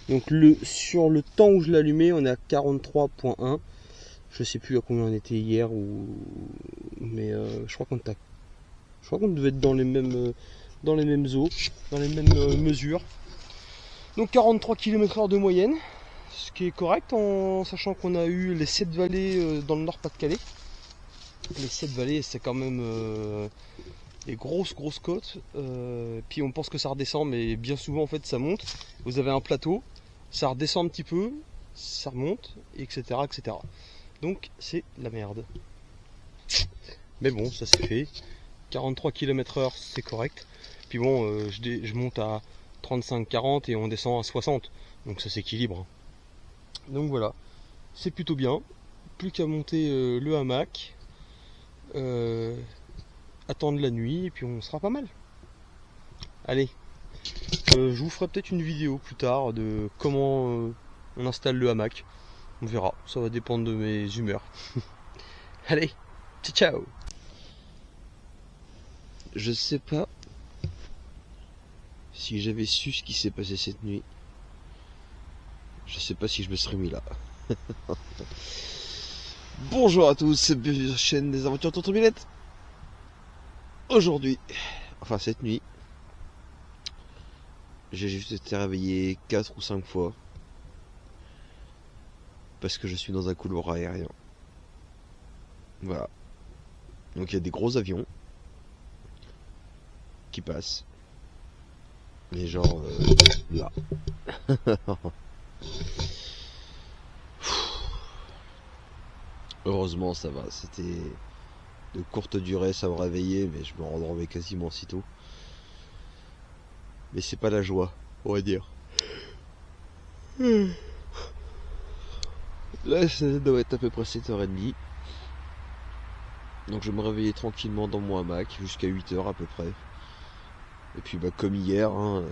Donc sur le temps où je l'ai allumé, on est à 43.1. Je sais plus à combien on était hier, mais je crois qu'on devait être dans les mêmes eaux, dans les mêmes mesures. Donc 43 km/h de moyenne, ce qui est correct en sachant qu'on a eu les 7 vallées dans le Nord-Pas-de-Calais. Les 7 vallées, c'est quand même des grosses côtes. Puis on pense que ça redescend, mais bien souvent en fait ça monte. Vous avez un plateau, ça redescend un petit peu, ça remonte, etc. etc. Donc c'est la merde. Mais bon, ça c'est fait. 43 km/h, c'est correct. Puis bon, je monte à 35-40 et on descend à 60. Donc ça s'équilibre. Donc voilà, c'est plutôt bien. Plus qu'à monter le hamac, attendre la nuit et puis on sera pas mal. Allez, je vous ferai peut-être une vidéo plus tard de comment on installe le hamac. On verra, ça va dépendre de mes humeurs. Allez, ciao. Je sais pas si j'avais su ce qui s'est passé cette nuit. Je sais pas si je me serais mis là. Bonjour à tous, bienvenue sur la chaîne des aventures Tonton Bilette. Aujourd'hui, enfin cette nuit, j'ai juste été réveillé 4 ou 5 fois. Parce que je suis dans un couloir aérien. Voilà. Donc il y a des gros avions qui passent. Mais genre là. Heureusement ça va, c'était de courte durée, ça me réveillait, mais je me rendormais quasiment aussitôt. Mais c'est pas la joie, on va dire. Là ça doit être à peu près 7h30. Donc je me réveillais tranquillement dans mon hamac jusqu'à 8h à peu près. Et puis bah comme hier, hein,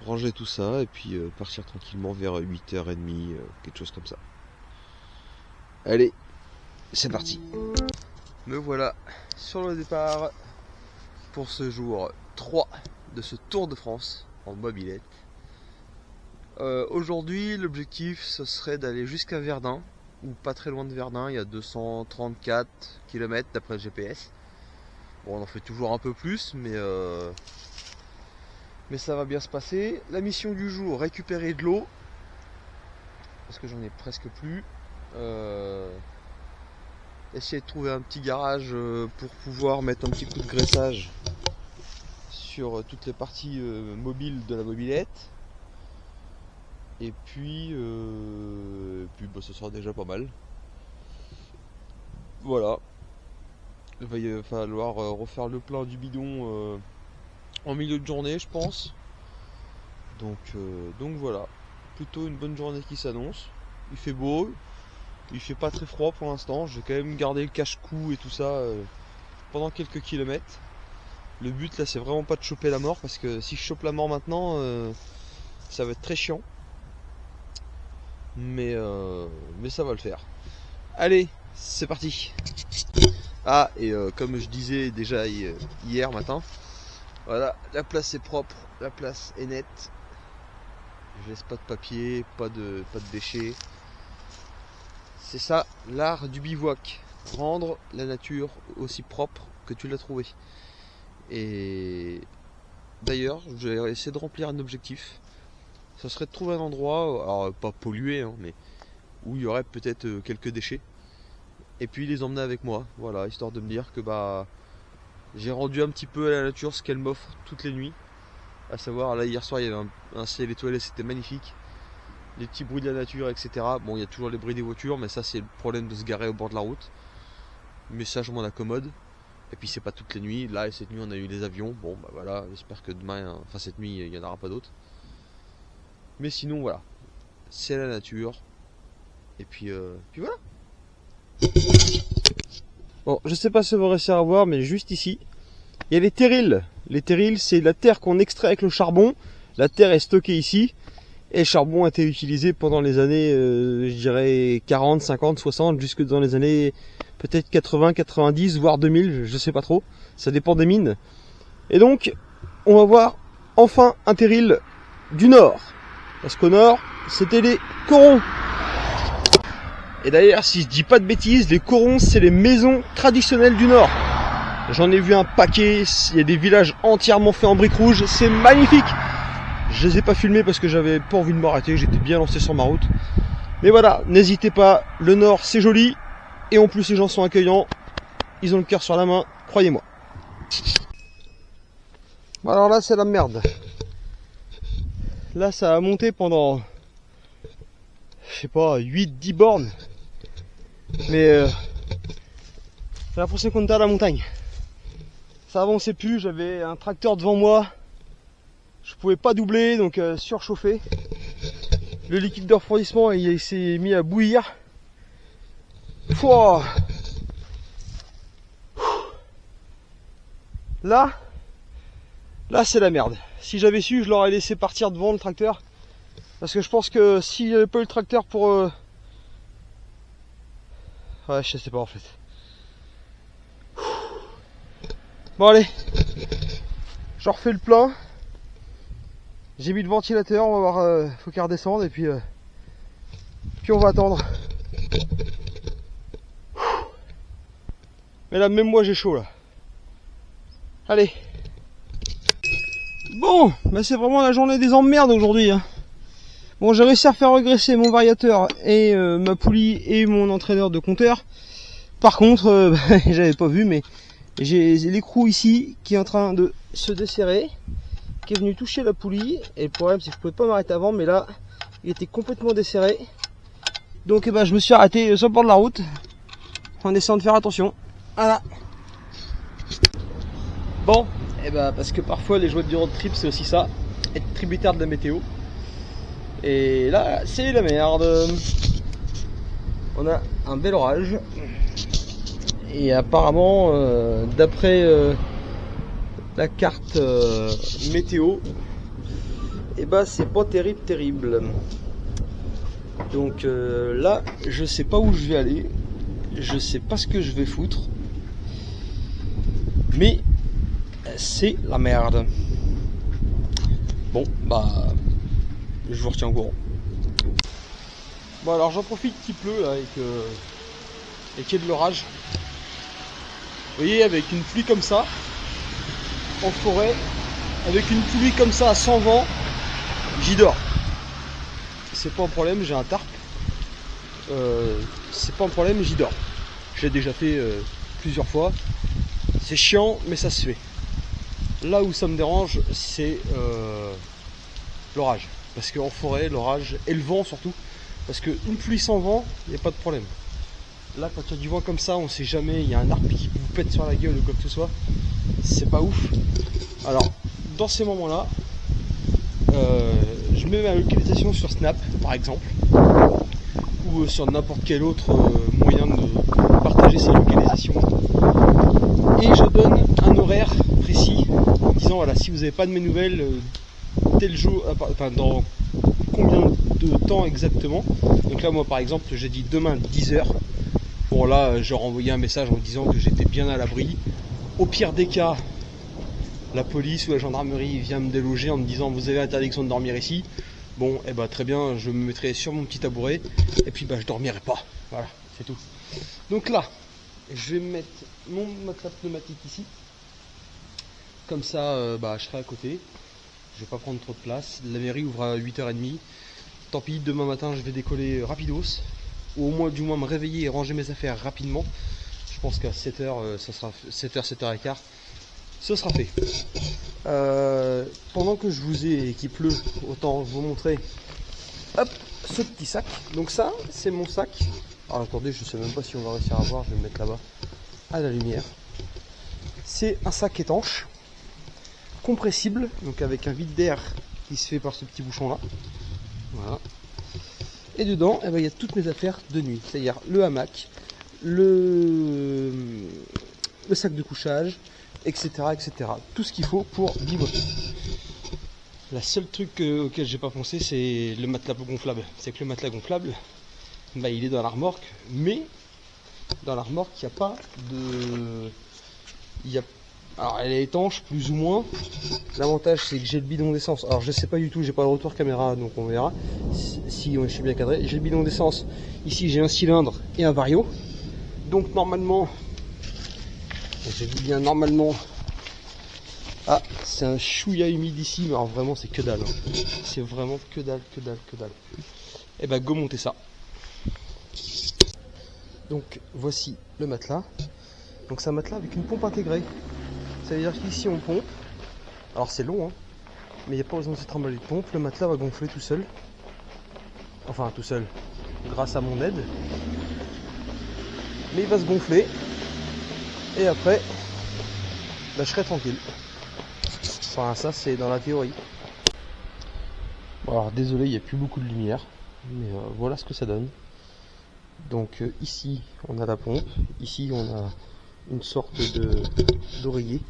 ranger tout ça et puis partir tranquillement vers 8h30, quelque chose comme ça. Allez, c'est parti. Me voilà sur le départ pour ce jour 3 de ce Tour de France en mobilette. Aujourd'hui l'objectif ce serait d'aller jusqu'à Verdun, ou pas très loin de Verdun, il y a 234 km d'après le GPS. Bon, on en fait toujours un peu plus, mais ça va bien se passer. La mission du jour, récupérer de l'eau, parce que j'en ai presque plus. Essayer de trouver un petit garage pour pouvoir mettre un petit coup de graissage sur toutes les parties mobiles de la mobilette. Et puis bah, ce sera déjà pas mal. Voilà. Il va falloir refaire le plein du bidon en milieu de journée, je pense. Donc voilà. Plutôt une bonne journée qui s'annonce. Il fait beau. Il fait pas très froid pour l'instant. Je vais quand même garder le cache-cou et tout ça pendant quelques kilomètres. Le but là, c'est vraiment pas de choper la mort, parce que si je chope la mort maintenant, ça va être très chiant. Mais ça va le faire. Allez, c'est parti. Ah, et comme je disais déjà hier matin, voilà, la place est propre, la place est nette. Je laisse pas de papier, pas de déchets. C'est ça l'art du bivouac. Rendre la nature aussi propre que tu l'as trouvée. Et d'ailleurs, je vais essayer de remplir un objectif. Ça serait de trouver un endroit, alors pas pollué, hein, mais où il y aurait peut-être quelques déchets. Et puis les emmener avec moi, voilà, histoire de me dire que j'ai rendu un petit peu à la nature ce qu'elle m'offre toutes les nuits. À savoir, là hier soir il y avait un ciel étoilé, c'était magnifique. Les petits bruits de la nature, etc. Bon, il y a toujours les bruits des voitures, mais ça c'est le problème de se garer au bord de la route. Mais ça je m'en accommode. Et puis c'est pas toutes les nuits. Là, cette nuit on a eu les avions. Bon bah voilà, j'espère que demain, enfin cette nuit, il n'y en aura pas d'autres. Mais sinon voilà, c'est la nature. Et puis voilà. Bon, je sais pas si vous réussir à voir, mais juste ici, il y a les terrils. Les terrils, c'est la terre qu'on extrait avec le charbon. La terre est stockée ici. Et le charbon a été utilisé pendant les années, je dirais 40, 50, 60, jusque dans les années peut-être 80, 90, voire 2000, je sais pas trop. Ça dépend des mines. Et donc, on va voir enfin un terril du nord. Parce qu'au nord, c'était les corons. Et d'ailleurs, si je dis pas de bêtises, les corons, c'est les maisons traditionnelles du nord. J'en ai vu un paquet, il y a des villages entièrement faits en briques rouges, c'est magnifique. Je les ai pas filmés parce que j'avais pas envie de m'arrêter, j'étais bien lancé sur ma route. Mais voilà, n'hésitez pas, le nord c'est joli, et en plus les gens sont accueillants, ils ont le cœur sur la main, croyez-moi. Bon alors là c'est la merde. Là ça a monté pendant, je sais pas, 8-10 bornes. Mais j'ai l'impression qu'on était à la montagne. Ça avançait plus, j'avais un tracteur devant moi. Je pouvais pas doubler, donc surchauffé. Le liquide de refroidissement il s'est mis à bouillir. Pouah. Là c'est la merde. Si j'avais su, je l'aurais laissé partir devant le tracteur. Parce que je pense que s'il n'y avait pas eu le tracteur pour... Ouais, je sais pas en fait. Bon allez, je refais le plein. J'ai mis le ventilateur, on va voir, faut qu'il redescende et puis on va attendre. Mais là même moi j'ai chaud là. Allez. Bon, bah c'est vraiment la journée des emmerdes aujourd'hui. Hein. Bon, j'ai réussi à faire régresser mon variateur et ma poulie et mon entraîneur de compteur. Par contre, j'avais pas vu, mais j'ai l'écrou ici qui est en train de se desserrer, qui est venu toucher la poulie. Et le problème, c'est que je pouvais pas m'arrêter avant, mais là, il était complètement desserré. Donc, je me suis arrêté sur le bord de la route en essayant de faire attention. Voilà. Bon, parce que parfois les joies du road trip, c'est aussi ça, être tributaire de la météo. Et là, c'est la merde. On a un bel orage. Et apparemment, d'après la carte météo, c'est pas terrible. Donc là, je sais pas où je vais aller. Je sais pas ce que je vais foutre. Mais c'est la merde. Bon, je vous retiens au courant. Bon alors j'en profite qu'il pleut là et qu'il y ait de l'orage. Vous voyez, avec une pluie comme ça, en forêt, avec une pluie comme ça à 100 vents, j'y dors. C'est pas un problème, j'ai un tarp. C'est pas un problème, j'y dors. Je l'ai déjà fait plusieurs fois. C'est chiant, mais ça se fait. Là où ça me dérange, c'est l'orage. Parce qu'en forêt, l'orage et le vent surtout. Parce qu'une pluie sans vent, il n'y a pas de problème. Là, quand il y a du vent comme ça, on sait jamais, il y a un arbre qui vous pète sur la gueule ou quoi que ce soit. C'est pas ouf. Alors, dans ces moments-là, je mets ma localisation sur Snap, par exemple. Ou sur n'importe quel autre moyen de partager sa localisation. Et je donne un horaire précis en disant, voilà, si vous n'avez pas de mes nouvelles, tel jour, dans combien de temps exactement. Donc là, moi par exemple, j'ai dit demain 10h. Bon là, j'ai renvoyé un message en disant que j'étais bien à l'abri. Au pire des cas, la police ou la gendarmerie vient me déloger en me disant vous avez interdiction de dormir ici. Bon, très bien, je me mettrai sur mon petit tabouret et puis je dormirai pas. Voilà. c'est tout. Donc là, je vais mettre mon matelas pneumatique ici. Comme ça, je serai à côté. Je vais pas prendre trop de place. La mairie ouvre à 8h30. Tant pis, demain matin, je vais décoller rapidos. Ou au moins, du moins, me réveiller et ranger mes affaires rapidement. Je pense qu'à 7h, ça sera 7h, 7h15, ce sera fait. Pendant que je vous ai et qu'il pleut, autant vous montrer hop, ce petit sac. Donc ça, c'est mon sac. Alors attendez, je sais même pas si on va réussir à voir. Je vais me mettre là-bas à la lumière. C'est un sac étanche, compressible, donc avec un vide d'air qui se fait par ce petit bouchon là. Voilà. Et dedans, il y a toutes mes affaires de nuit, c'est-à-dire le hamac, le sac de couchage, etc., etc. Tout ce qu'il faut pour bivouac. La seule truc auquel j'ai pas pensé, c'est le matelas gonflable. C'est que le matelas gonflable, il est dans la remorque, mais dans la remorque, il n'y a pas de... Alors elle est étanche, plus ou moins. L'avantage, c'est que j'ai le bidon d'essence. Alors je sais pas du tout, j'ai pas le retour caméra, donc on verra si je suis bien cadré. J'ai le bidon d'essence. Ici, j'ai un cylindre et un vario. Donc normalement, je dis bien normalement. Ah, c'est un chouïa humide ici, mais alors vraiment c'est que dalle. Hein. C'est vraiment que dalle, que dalle, que dalle. Et go monter ça. Donc voici le matelas. Donc c'est un matelas avec une pompe intégrée. Ça veut dire qu'ici on pompe. Alors c'est long, hein, mais il n'y a pas besoin de se trimballer de pompe. Le matelas va gonfler tout seul. Enfin tout seul, grâce à mon aide. Mais il va se gonfler. Et après, je serai tranquille. Enfin ça c'est dans la théorie. Bon, alors désolé, il n'y a plus beaucoup de lumière. Mais voilà ce que ça donne. Donc ici on a la pompe. Ici on a une sorte d'oreiller.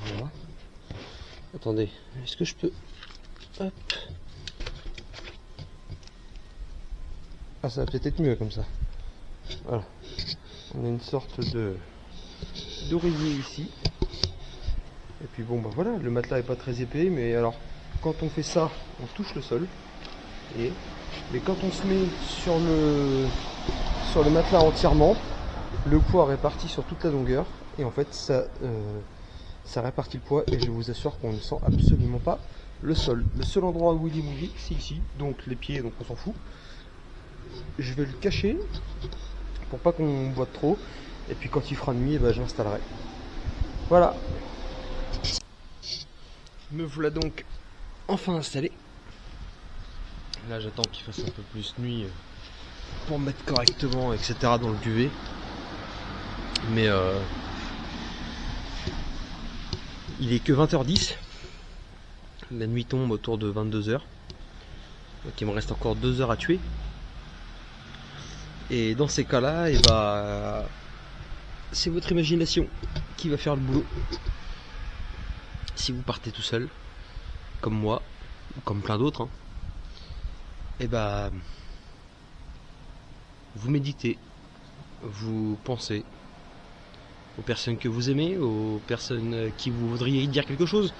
Voilà. Attendez, est-ce que je peux... Hop. Ah, ça va peut-être être mieux comme ça. Voilà. On a une sorte d'oreiller ici. Et puis bon, voilà, le matelas est pas très épais, mais alors, quand on fait ça, on touche le sol. Mais quand on se met sur le matelas entièrement, le poids réparti sur toute la longueur. Et en fait, ça répartit le poids et je vous assure qu'on ne sent absolument pas le sol. Le seul endroit où il est mouillé, c'est ici, donc les pieds, donc on s'en fout. Je vais le cacher pour pas qu'on boite trop. Et puis quand il fera nuit, j'installerai. Voilà. Me voilà donc enfin installé. Là j'attends qu'il fasse un peu plus nuit pour me mettre correctement, etc. dans le duvet. Mais il est que 20h10. La nuit tombe autour de 22h. Donc il me reste encore 2 heures à tuer. Et dans ces cas-là, c'est votre imagination qui va faire le boulot. Si vous partez tout seul, comme moi, ou comme plein d'autres, vous méditez, vous pensez aux personnes que vous aimez, aux personnes qui vous voudriez dire quelque chose,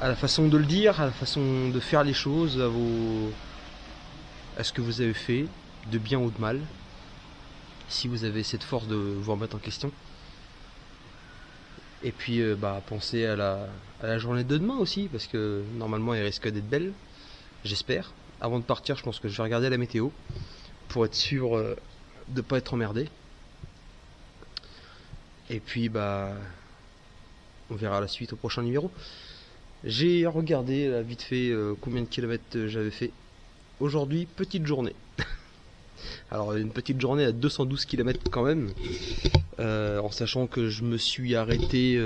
à la façon de le dire, à la façon de faire les choses, à ce que vous avez fait, de bien ou de mal, si vous avez cette force de vous remettre en question. Et puis pensez à la journée de demain aussi, parce que normalement elle risque d'être belle, j'espère. Avant de partir, je pense que je vais regarder la météo pour être sûr de ne pas être emmerdé. Et puis on verra la suite au prochain numéro. J'ai regardé là, vite fait combien de kilomètres j'avais fait. Aujourd'hui, petite journée. Alors une petite journée à 212 km quand même, en sachant que je me suis arrêté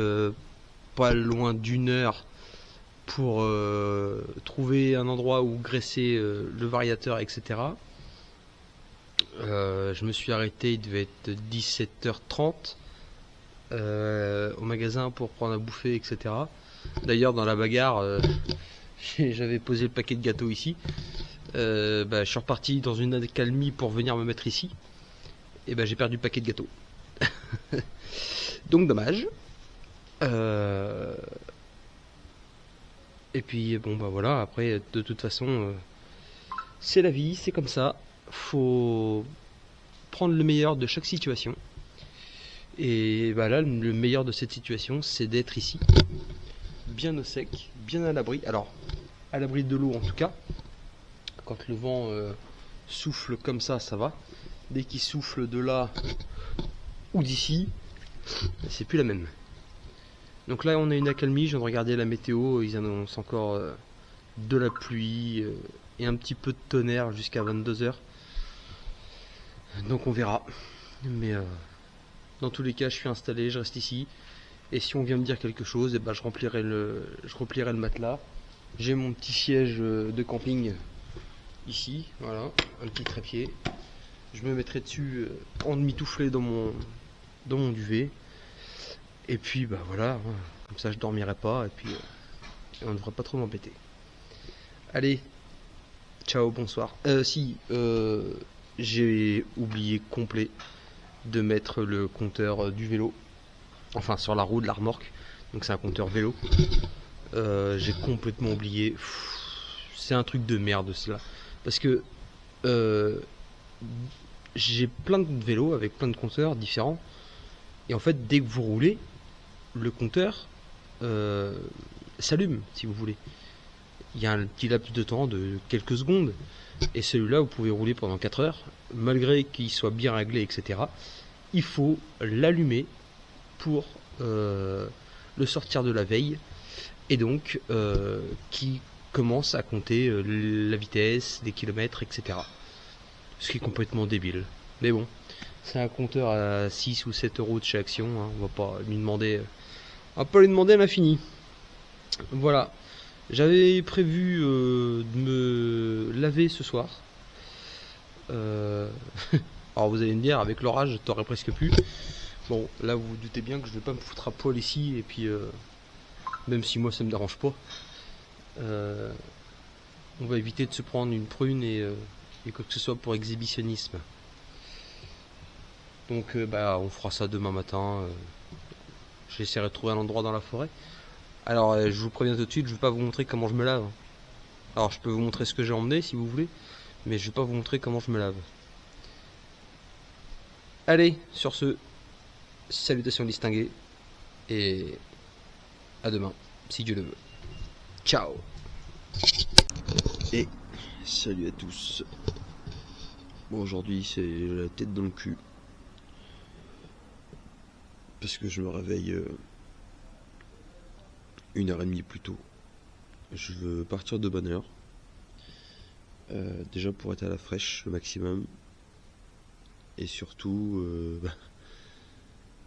pas loin d'1 heure pour trouver un endroit où graisser le variateur, etc. Je me suis arrêté, il devait être 17h30 au magasin pour prendre à bouffer, etc. D'ailleurs dans la bagarre, j'avais posé le paquet de gâteaux ici. Je suis reparti dans une accalmie pour venir me mettre ici. Et j'ai perdu le paquet de gâteaux. Donc dommage. Et puis voilà, après de toute façon c'est la vie, c'est comme ça. Faut prendre le meilleur de chaque situation. Et bah là, le meilleur de cette situation, c'est d'être ici, bien au sec, bien à l'abri. Alors, à l'abri de l'eau en tout cas. Quand le vent souffle comme ça va. Dès qu'il souffle de là ou d'ici, c'est plus la même. Donc là, on a une accalmie. Je viens de regarder la météo. Ils annoncent encore de la pluie et un petit peu de tonnerre jusqu'à 22h. Donc on verra. Mais dans tous les cas, je suis installé, je reste ici. Et si on vient me dire quelque chose, eh ben, je replierai le matelas. J'ai mon petit siège de camping ici, voilà, un petit trépied. Je me mettrai dessus en demi-toufflé dans mon duvet. Et puis bah voilà, comme ça je dormirai pas et puis on ne devrait pas trop m'embêter. Allez, ciao, bonsoir. J'ai oublié complet de mettre le compteur du vélo, enfin sur la roue de la remorque. Donc c'est un compteur vélo. J'ai complètement oublié. C'est un truc de merde cela. Parce que j'ai plein de vélos avec plein de compteurs différents. Et en fait, dès que vous roulez, le compteur s'allume, si vous voulez. Il y a un petit laps de temps de quelques secondes. Et celui-là, vous pouvez rouler pendant 4 heures. Malgré qu'il soit bien réglé, etc. Il faut l'allumer pour le sortir de la veille. Et donc, qui commence à compter la vitesse, les kilomètres, etc. Ce qui est complètement débile. Mais bon, c'est un compteur à 6 ou 7 euros de chez Action. Hein. On va pas lui demander à l'infini. Voilà. J'avais prévu de me laver ce soir. Alors vous allez me dire, avec l'orage, t'aurais presque pu. Bon, là vous vous doutez bien que je vais pas me foutre à poil ici. Et puis, même si moi ça me dérange pas, on va éviter de se prendre une prune et quoi que ce soit pour exhibitionnisme. Donc on fera ça demain matin. J'essaierai de trouver un endroit dans la forêt. Alors je vous préviens tout de suite, je vais pas vous montrer comment je me lave. Alors je peux vous montrer ce que j'ai emmené si vous voulez, mais je vais pas vous montrer comment je me lave. Allez, sur ce, salutations distinguées et à demain, si Dieu le veut. Ciao. Et salut à tous. Bon, aujourd'hui c'est la tête dans le cul. Parce que je me réveille 1h30 plus tôt. Je veux partir de bonne heure. Déjà pour être à la fraîche le maximum. Et surtout,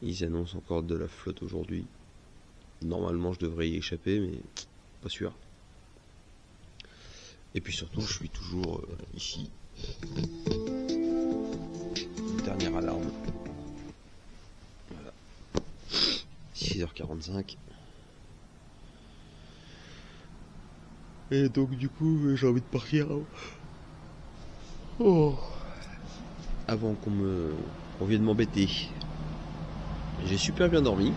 ils annoncent encore de la flotte aujourd'hui. Normalement je devrais y échapper, mais pas sûr. Et puis surtout, je suis toujours ici. Dernière alarme. Voilà. 6h45. Et donc du coup, j'ai envie de partir. Oh. Avant qu'on vienne m'embêter. J'ai super bien dormi.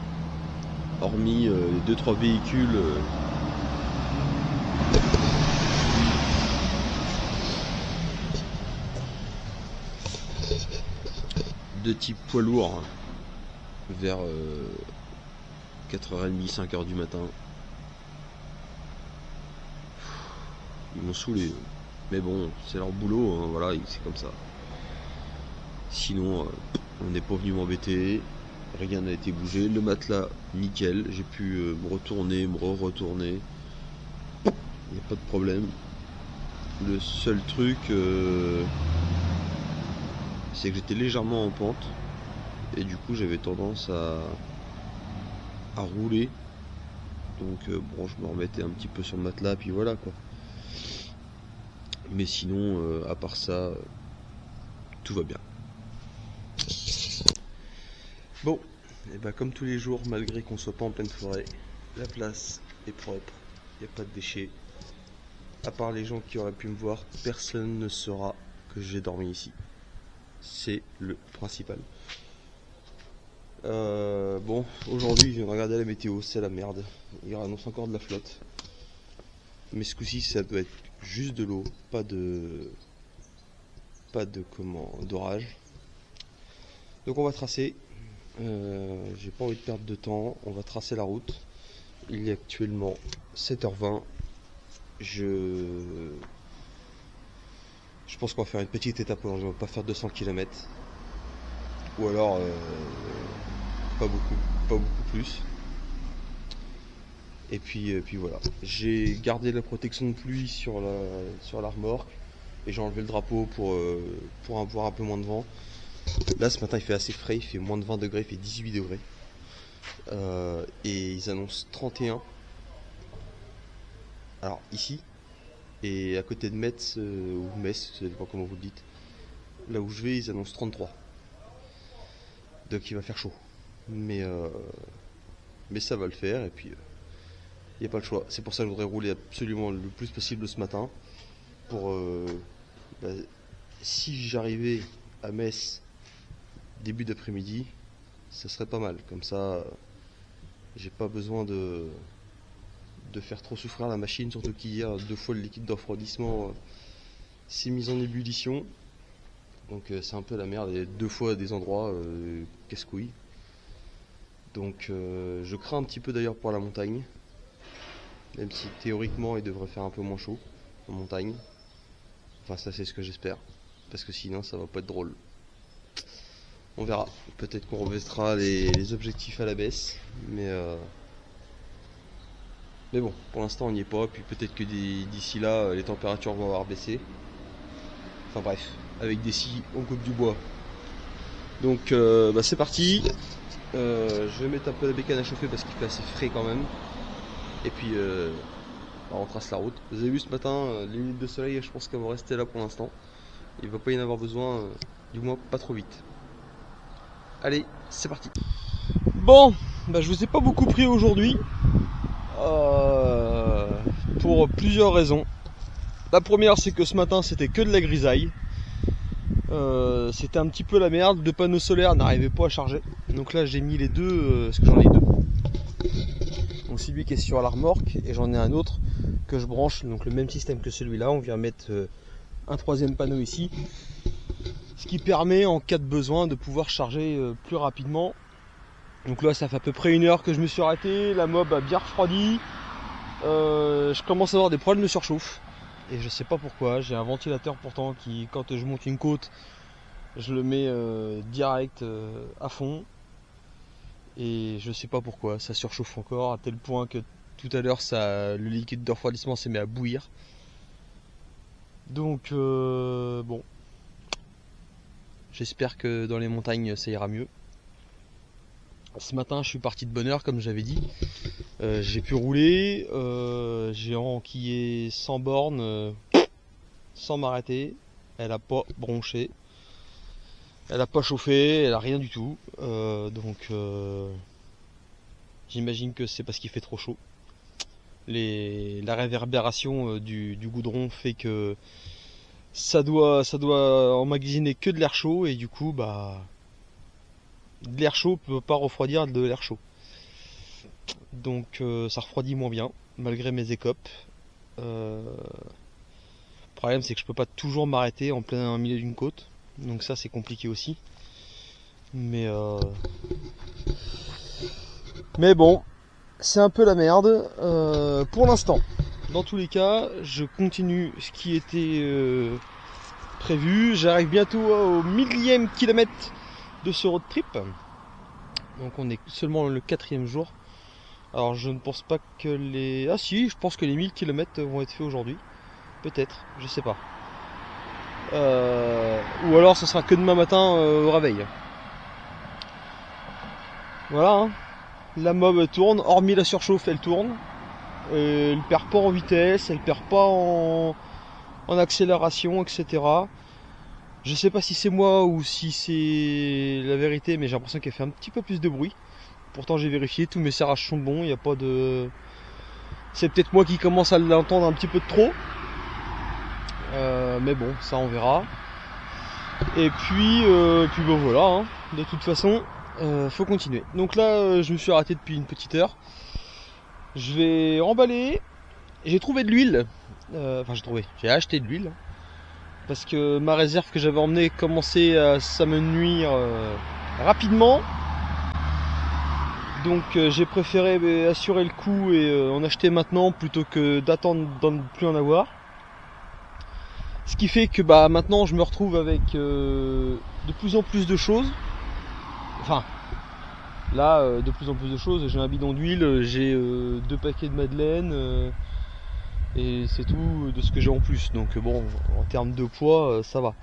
Hormis les 2-3 véhicules. De type poids lourd. Vers 4h30, 5h du matin. Ils m'ont saoulé. Mais bon, c'est leur boulot, hein, voilà, c'est comme ça. Sinon, on n'est pas venu m'embêter. Rien n'a été bougé. Le matelas, nickel. J'ai pu me retourner, me retourner. Il n'y a pas de problème. Le seul truc, c'est que j'étais légèrement en pente. Et du coup, j'avais tendance à rouler. Donc, bon, je me remettais un petit peu sur le matelas, puis voilà quoi. Mais sinon, à part ça, tout va bien. Bon, et bah comme tous les jours, malgré qu'on soit pas en pleine forêt, la place est propre, il n'y a pas de déchets. À part les gens qui auraient pu me voir, personne ne saura que j'ai dormi ici. C'est le principal. Bon, aujourd'hui, je viens de regarder la météo, c'est la merde. Il annonce encore de la flotte. Mais ce coup-ci, ça doit être juste de l'eau, pas d'orage. Donc on va tracer. J'ai pas envie de perdre de temps. On va tracer la route. Il est actuellement 7h20. Je pense qu'on va faire une petite étape aujourd'hui. On va pas faire 200 km. Ou alors pas beaucoup plus. Et puis voilà. J'ai gardé la protection de pluie sur la remorque. Et j'ai enlevé le drapeau pour avoir un peu moins de vent. Là ce matin il fait assez frais, il fait moins de 20 degrés, il fait 18 degrés. Et ils annoncent 31. Alors ici, et à côté de Metz, ou Metz, ça dépend comment vous le dites. Là où je vais, ils annoncent 33. Donc il va faire chaud. Mais ça va le faire, et puis il n'y a pas le choix. C'est pour ça que je voudrais rouler absolument le plus possible ce matin. Pour si j'arrivais à Metz début d'après-midi, ça serait pas mal. Comme ça, j'ai pas besoin de faire trop souffrir la machine, surtout qu'hier, 2 fois le liquide de refroidissement s'est mis en ébullition. Donc c'est un peu la merde, et 2 fois à des endroits casse-couilles. Donc je crains un petit peu d'ailleurs pour la montagne. Même si théoriquement il devrait faire un peu moins chaud en montagne. Enfin ça c'est ce que j'espère. Parce que sinon ça va pas être drôle. On verra. Peut-être qu'on rebaissera les objectifs à la baisse. Mais bon, pour l'instant on n'y est pas. Puis peut-être que d'ici là les températures vont avoir baissé. Enfin bref, avec des scies on coupe du bois. Donc c'est parti. Je vais mettre un peu la bécane à chauffer parce qu'il fait assez frais quand même. Et puis on trace la route. Vous avez vu ce matin, les minutes de soleil, je pense qu'elles vont rester là pour l'instant. Il ne va pas y en avoir besoin, du moins pas trop vite. Allez, c'est parti. Bon, je vous ai pas beaucoup pris aujourd'hui. Pour plusieurs raisons. La première, c'est que ce matin c'était que de la grisaille. C'était un petit peu la merde. Le panneau solaire n'arrivait pas à charger. Donc là j'ai mis les deux, parce que j'en ai deux. Donc celui qui est sur la remorque, et j'en ai un autre que je branche, donc le même système que celui-là. On vient mettre un troisième panneau ici, ce qui permet en cas de besoin de pouvoir charger plus rapidement. Donc là ça fait à peu près 1 heure que je me suis arrêté, la mob a bien refroidi. Je commence à avoir des problèmes de surchauffe et je sais pas pourquoi. J'ai un ventilateur pourtant qui, quand je monte une côte, je le mets direct à fond. Et je sais pas pourquoi, ça surchauffe encore à tel point que tout à l'heure le liquide de refroidissement s'est mis à bouillir. Donc bon, j'espère que dans les montagnes ça ira mieux. Ce matin je suis parti de bonne heure comme j'avais dit. J'ai pu rouler, j'ai enquillé 100 bornes sans m'arrêter. Elle a pas bronché. Elle a pas chauffé, elle a rien du tout. Donc j'imagine que c'est parce qu'il fait trop chaud. La réverbération du goudron fait que ça doit emmagasiner que de l'air chaud, et du coup de l'air chaud peut pas refroidir de l'air chaud. Donc ça refroidit moins bien malgré mes écopes. Le problème c'est que je peux pas toujours m'arrêter en plein milieu d'une côte. Donc ça c'est compliqué aussi. Mais bon, c'est un peu la merde pour l'instant. Dans tous les cas, je continue ce qui était prévu. J'arrive bientôt au 1000e kilomètre de ce road trip. Donc on est seulement le 4e jour. Alors je ne pense pas que les... Ah si, je pense que les 1000 km vont être faits aujourd'hui. Peut-être, je sais pas. Ou alors ce sera que demain matin au réveil. Voilà, hein. La mob tourne, hormis la surchauffe elle tourne. Elle perd pas en vitesse, elle perd pas en accélération, etc. Je sais pas si c'est moi ou si c'est la vérité, mais j'ai l'impression qu'elle fait un petit peu plus de bruit. Pourtant j'ai vérifié, tous mes serrages sont bons, il n'y a pas de... C'est peut-être moi qui commence à l'entendre un petit peu de trop. Mais bon, ça on verra. Et puis bon voilà, hein. De toute façon, faut continuer. Donc là, je me suis arrêté depuis une petite heure. Je vais emballer. J'ai trouvé de l'huile. J'ai acheté de l'huile. Parce que ma réserve que j'avais emmenée commençait à me nuire rapidement. Donc j'ai préféré assurer le coup et en acheter maintenant plutôt que d'attendre d'en ne plus en avoir. Ce qui fait que maintenant je me retrouve avec de plus en plus de choses. Enfin, là, de plus en plus de choses. J'ai un bidon d'huile, j'ai 2 paquets de madeleine, et c'est tout de ce que j'ai en plus. Donc bon, en termes de poids, ça va.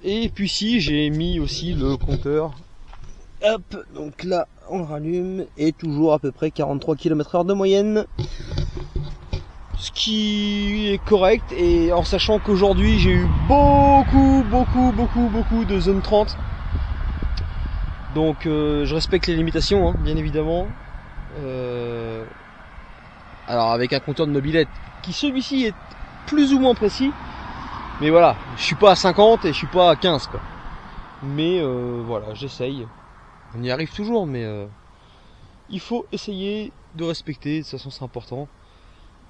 Et puis si, j'ai mis aussi le compteur. Hop, donc là, on le rallume, et toujours à peu près 43 km/h de moyenne. Ce qui est correct, et en sachant qu'aujourd'hui j'ai eu beaucoup de zone 30. Donc je respecte les limitations, hein, bien évidemment. Alors avec un compteur de mobilette, qui celui-ci est plus ou moins précis. Mais voilà, je suis pas à 50 et je suis pas à 15 quoi. Mais voilà, j'essaye. On y arrive toujours, mais il faut essayer de respecter, de toute façon c'est important.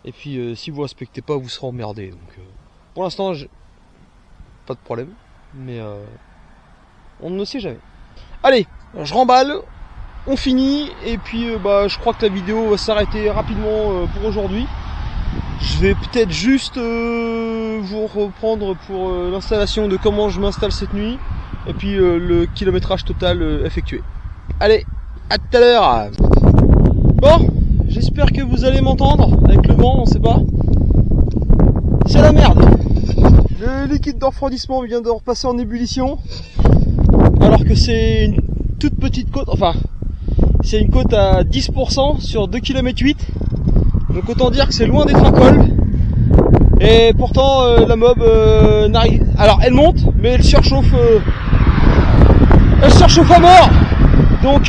Et puis si vous respectez pas, vous serez emmerdé. Donc pour l'instant, pas de problème, mais on ne sait jamais. Allez, je remballe, on finit, et puis je crois que la vidéo va s'arrêter rapidement pour aujourd'hui. Je vais peut-être juste vous reprendre pour l'installation de comment je m'installe cette nuit, et puis le kilométrage total effectué. Allez, à tout à l'heure. Bon, j'espère que vous allez m'entendre avec le vent, on sait pas. C'est la merde. Le liquide de refroidissement vient de repasser en ébullition, alors que c'est une toute petite côte, enfin c'est une côte à 10% sur 2,8 km. Donc autant dire que c'est loin d'être un col. Et pourtant la mob n'arrive. Alors elle monte, mais elle surchauffe à mort. Donc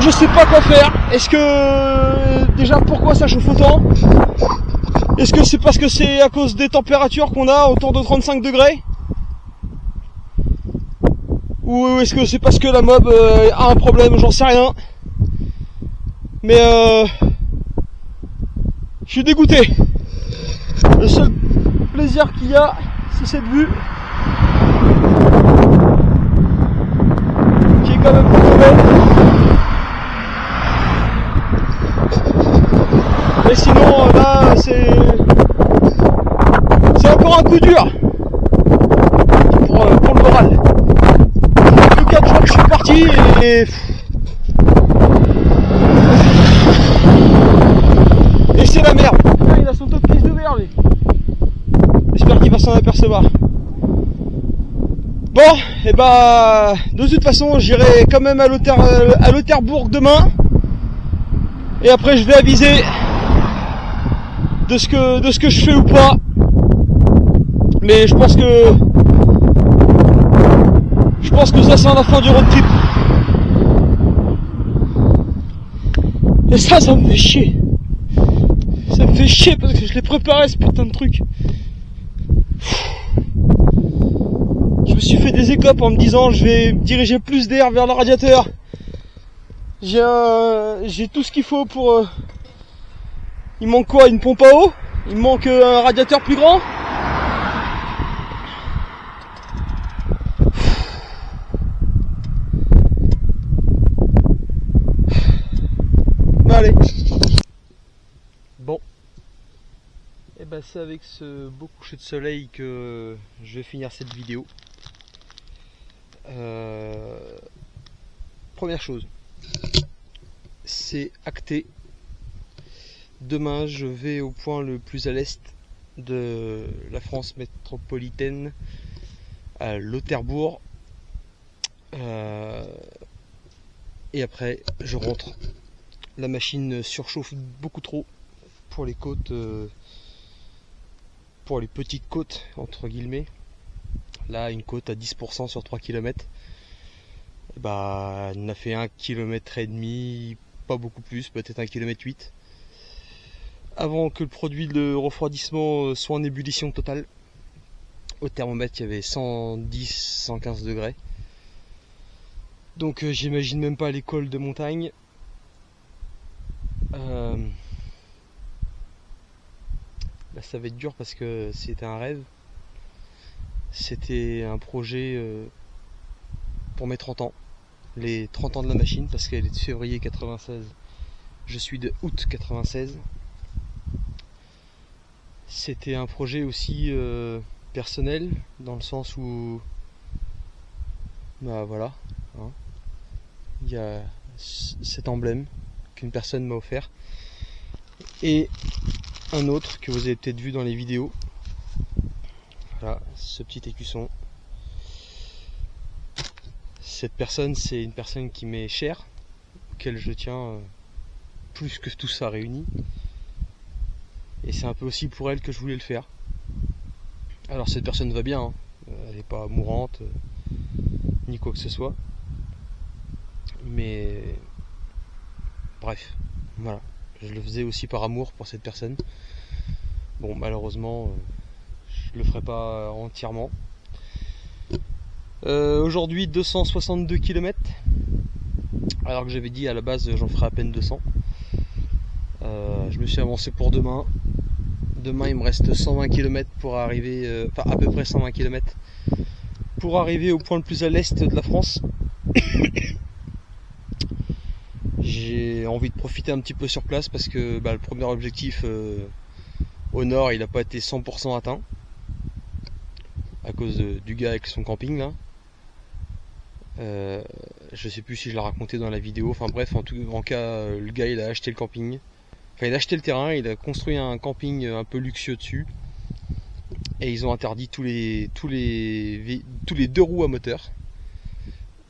je sais pas quoi faire. Est-ce que déjà pourquoi ça chauffe autant? Est-ce que c'est parce que c'est à cause des températures qu'on a autour de 35 degrés? Ou est-ce que c'est parce que la mob a un problème? J'en sais rien. Mais je suis dégoûté. Le seul plaisir qu'il y a, c'est cette vue qui est quand même plutôt belle. Et sinon là c'est encore un coup dur pour le moral. Depuis 4 jours que je suis parti et c'est la merde. Là, il a son top pièce ouvert lui. J'espère qu'il va s'en apercevoir. Bon, et de toute façon j'irai quand même à Lauterbourg demain. Et après je vais aviser de ce que je fais ou pas. Mais je pense que ça c'est la fin du road trip. Et ça me fait chier. Ça me fait chier parce que je l'ai préparé ce putain de truc. Je me suis fait des écopes en me disant je vais diriger plus d'air vers le radiateur. J'ai tout ce qu'il faut pour... Il manque quoi? Une pompe à eau? Il me manque un radiateur plus grand? Allez. Bon. Et c'est avec ce beau coucher de soleil que je vais finir cette vidéo. Première chose, c'est acté. Demain, je vais au point le plus à l'est de la France métropolitaine, à Lauterbourg. Et après, je rentre. La machine surchauffe beaucoup trop pour les côtes, pour les petites côtes entre guillemets. Là, une côte à 10% sur 3 km, elle en a fait 1,5 km, pas beaucoup plus, peut-être 1,8 km. Avant que le produit de refroidissement soit en ébullition totale. Au thermomètre, il y avait 110-115 degrés. Donc j'imagine même pas les cols de montagne. Là ça va être dur parce que c'était un rêve. C'était un projet pour mes 30 ans, les 30 ans de la machine, parce qu'elle est de février 96, je suis de août 96. C'était un projet aussi personnel, dans le sens où, bah voilà, hein, il y a cet emblème qu'une personne m'a offert, et un autre que vous avez peut-être vu dans les vidéos. Voilà, ce petit écusson. Cette personne, c'est une personne qui m'est chère, auquel je tiens plus que tout ça réuni. Et c'est un peu aussi pour elle que je voulais le faire. Alors cette personne va bien, hein. Elle n'est pas mourante, ni quoi que ce soit. Mais bref, voilà. Je le faisais aussi par amour pour cette personne. Bon, malheureusement, je le ferai pas entièrement. Aujourd'hui 262 km, alors que j'avais dit à la base j'en ferai à peine 200. Je me suis avancé pour demain. Demain il me reste 120 km pour arriver, enfin à peu près 120 km pour arriver au point le plus à l'est de la France. J'ai envie de profiter un petit peu sur place parce que le premier objectif au nord il n'a pas été 100% atteint à cause du gars avec son camping là. Je sais plus si je l'ai raconté dans la vidéo, enfin bref, en cas le gars il a acheté le camping, enfin il a acheté le terrain, il a construit un camping un peu luxueux dessus, et ils ont interdit tous les deux roues à moteur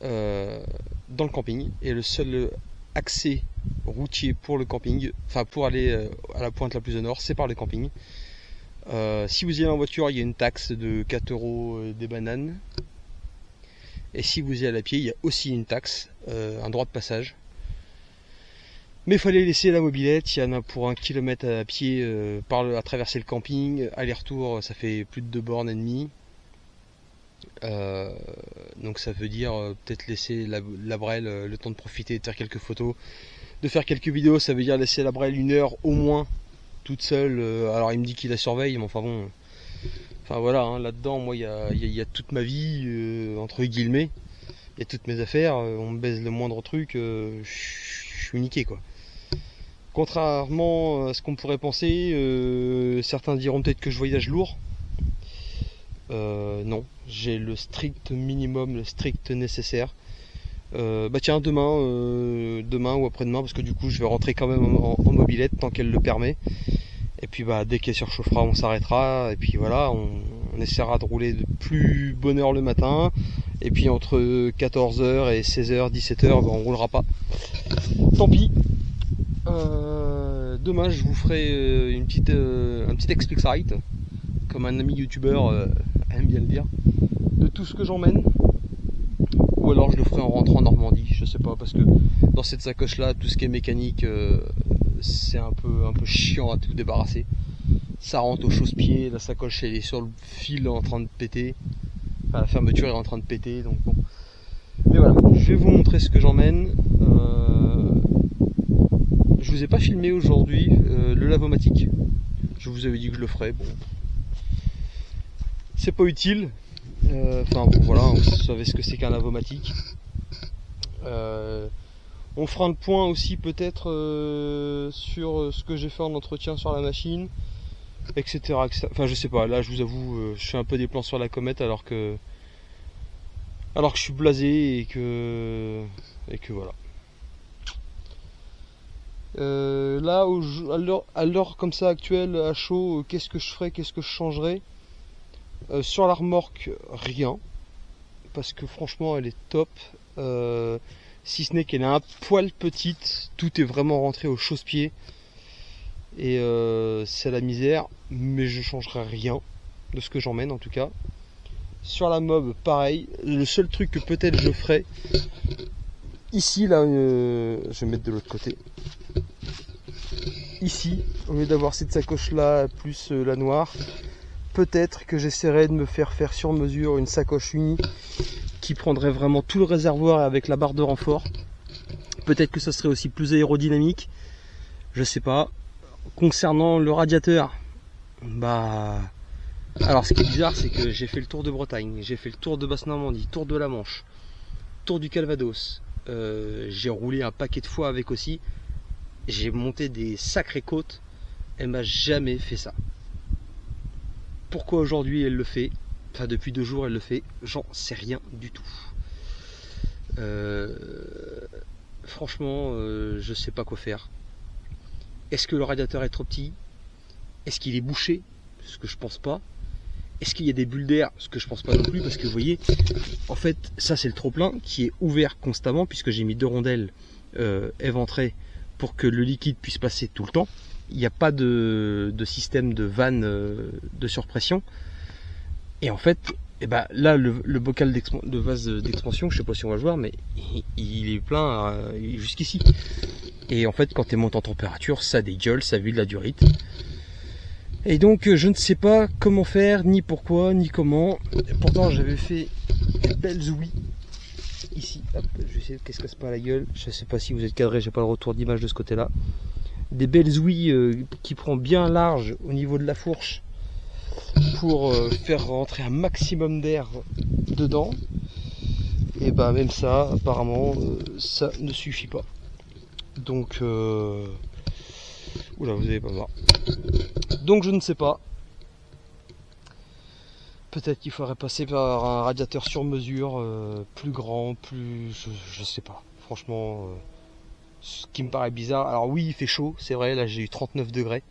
dans le camping, et le seul accès routier pour le camping, enfin pour aller à la pointe la plus au nord, c'est par le camping. Si vous y allez en voiture, il y a une taxe de 4 euros des bananes. Et si vous y allez à pied, il y a aussi une taxe, un droit de passage. Mais il fallait laisser la mobilette, il y en a pour 1 km à pied à traverser le camping. Aller-retour, ça fait plus de 2 bornes et demie. Donc ça veut dire peut-être laisser la Brel le temps de profiter, de faire quelques photos, de faire quelques vidéos. Ça veut dire laisser la Brel 1 heure au moins, toute seule. Alors il me dit qu'il la surveille, mais enfin bon... Enfin voilà, hein, là-dedans, moi, il y a toute ma vie, entre guillemets. Il y a toutes mes affaires. On me baise le moindre truc, je suis niqué, quoi. Contrairement à ce qu'on pourrait penser, certains diront peut-être que je voyage lourd. Non, j'ai le strict minimum, le strict nécessaire. Tiens, demain ou après-demain, parce que du coup, je vais rentrer quand même en mobilette tant qu'elle le permet. Et puis dès qu'elle surchauffera, on s'arrêtera. Et puis voilà, on essaiera de rouler de plus bonne heure le matin. Et puis entre 14h et 16h, 17h, on roulera pas. Tant pis. Demain, je vous ferai un petit explique site, comme un ami youtubeur aime bien le dire, de tout ce que j'emmène. Ou alors je le ferai en rentrant en Normandie, je sais pas, parce que dans cette sacoche là, tout ce qui est mécanique, c'est un peu chiant à tout débarrasser. Ça rentre au chausse-pied, la sacoche elle est sur le fil en train de péter. Enfin, la fermeture est en train de péter, donc bon. Mais voilà, je vais vous montrer ce que j'emmène. Je vous ai pas filmé aujourd'hui le lavomatique. Je vous avais dit que je le ferais, bon. C'est pas utile. Enfin bon voilà, vous savez ce que c'est qu'un lavomatique. On fera le point aussi peut-être sur ce que j'ai fait en entretien sur la machine, etc., etc. Enfin je sais pas, là je vous avoue, je fais un peu des plans sur la comète alors que je suis blasé et que voilà. Là à l'heure comme ça actuelle, à chaud, qu'est-ce que je ferais, qu'est-ce que je changerais? Sur la remorque, rien, parce que franchement elle est top. Si ce n'est qu'elle est un poil petite, tout est vraiment rentré au chausse-pied et c'est la misère, mais je changerai rien de ce que j'emmène en tout cas. Sur la mob pareil, le seul truc que peut-être je ferai ici là, je vais mettre de l'autre côté, ici au lieu d'avoir cette sacoche là plus la noire, peut-être que j'essaierai de me faire sur mesure une sacoche unie qui prendrait vraiment tout le réservoir avec la barre de renfort. Peut-être que ça serait aussi plus aérodynamique, je sais pas. Concernant le radiateur, Alors ce qui est bizarre, c'est que j'ai fait le tour de Bretagne, j'ai fait le tour de Basse-Normandie, tour de la Manche, tour du Calvados, j'ai roulé un paquet de fois avec aussi, j'ai monté des sacrées côtes, elle m'a jamais fait ça. Pourquoi aujourd'hui elle le fait, enfin depuis 2 jours elle le fait, j'en sais rien du tout. Franchement, je sais pas quoi faire. Est-ce que le radiateur est trop petit? Est-ce qu'il est bouché? Ce que je pense pas. Est-ce qu'il y a des bulles d'air? Ce que je pense pas non plus, parce que vous voyez, en fait, ça c'est le trop-plein qui est ouvert constamment, puisque j'ai mis 2 rondelles éventrées pour que le liquide puisse passer tout le temps. Il n'y a pas de système de vanne de surpression. Et en fait, eh ben, là, le bocal de vase d'expansion, je sais pas si on va le voir, mais il est plein jusqu'ici. Et en fait, quand tu montes en température, ça dégueule, ça vide la durite. Et donc, je ne sais pas comment faire, ni pourquoi, ni comment. Pourtant, j'avais fait des belles ouïes ici. Hop, je vais essayer de qu'est-ce que c'est pas la gueule. Je sais pas si vous êtes cadré, j'ai pas le retour d'image de ce côté-là. Des belles ouïes qui prend bien large au niveau de la fourche pour faire rentrer un maximum d'air dedans. Et bah même ça, apparemment, ça ne suffit pas. Donc, oula, vous allez pas voir. Donc je ne sais pas. Peut-être qu'il faudrait passer par un radiateur sur mesure, plus grand, je sais pas. Franchement, ce qui me paraît bizarre. Alors oui, il fait chaud, c'est vrai. Là, j'ai eu 39 degrés.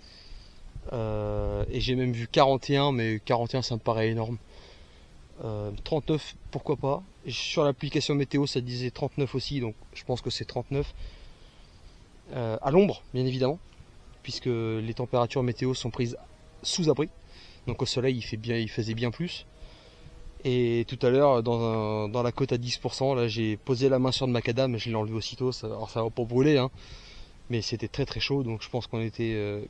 Et j'ai même vu 41, mais 41 ça me paraît énorme. 39 pourquoi pas. Et sur l'application météo ça disait 39 aussi, donc je pense que c'est 39. À l'ombre bien évidemment, puisque les températures météo sont prises sous abri. Donc au soleil il faisait bien plus. Et tout à l'heure dans la cote à 10%, là j'ai posé la main sur le macadam et je l'ai enlevé aussitôt. Alors ça va pas brûler hein, mais c'était très très chaud, donc je pense qu'on était...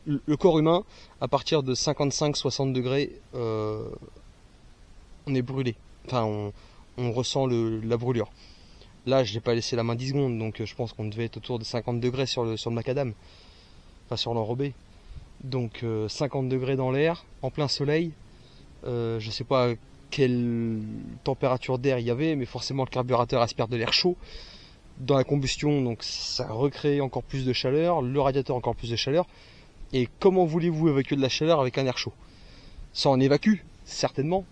le corps humain, à partir de 55-60 degrés, on est brûlé. Enfin, on ressent la brûlure. Là, je n'ai pas laissé la main 10 secondes, donc je pense qu'on devait être autour de 50 degrés sur le macadam. Enfin, sur l'enrobé. Donc, 50 degrés dans l'air, en plein soleil. Je ne sais pas quelle température d'air il y avait, mais forcément, le carburateur aspire de l'air chaud dans la combustion, donc ça recrée encore plus de chaleur. Le radiateur encore plus de chaleur. Et comment voulez-vous évacuer de la chaleur avec un air chaud? Ça en évacue, certainement,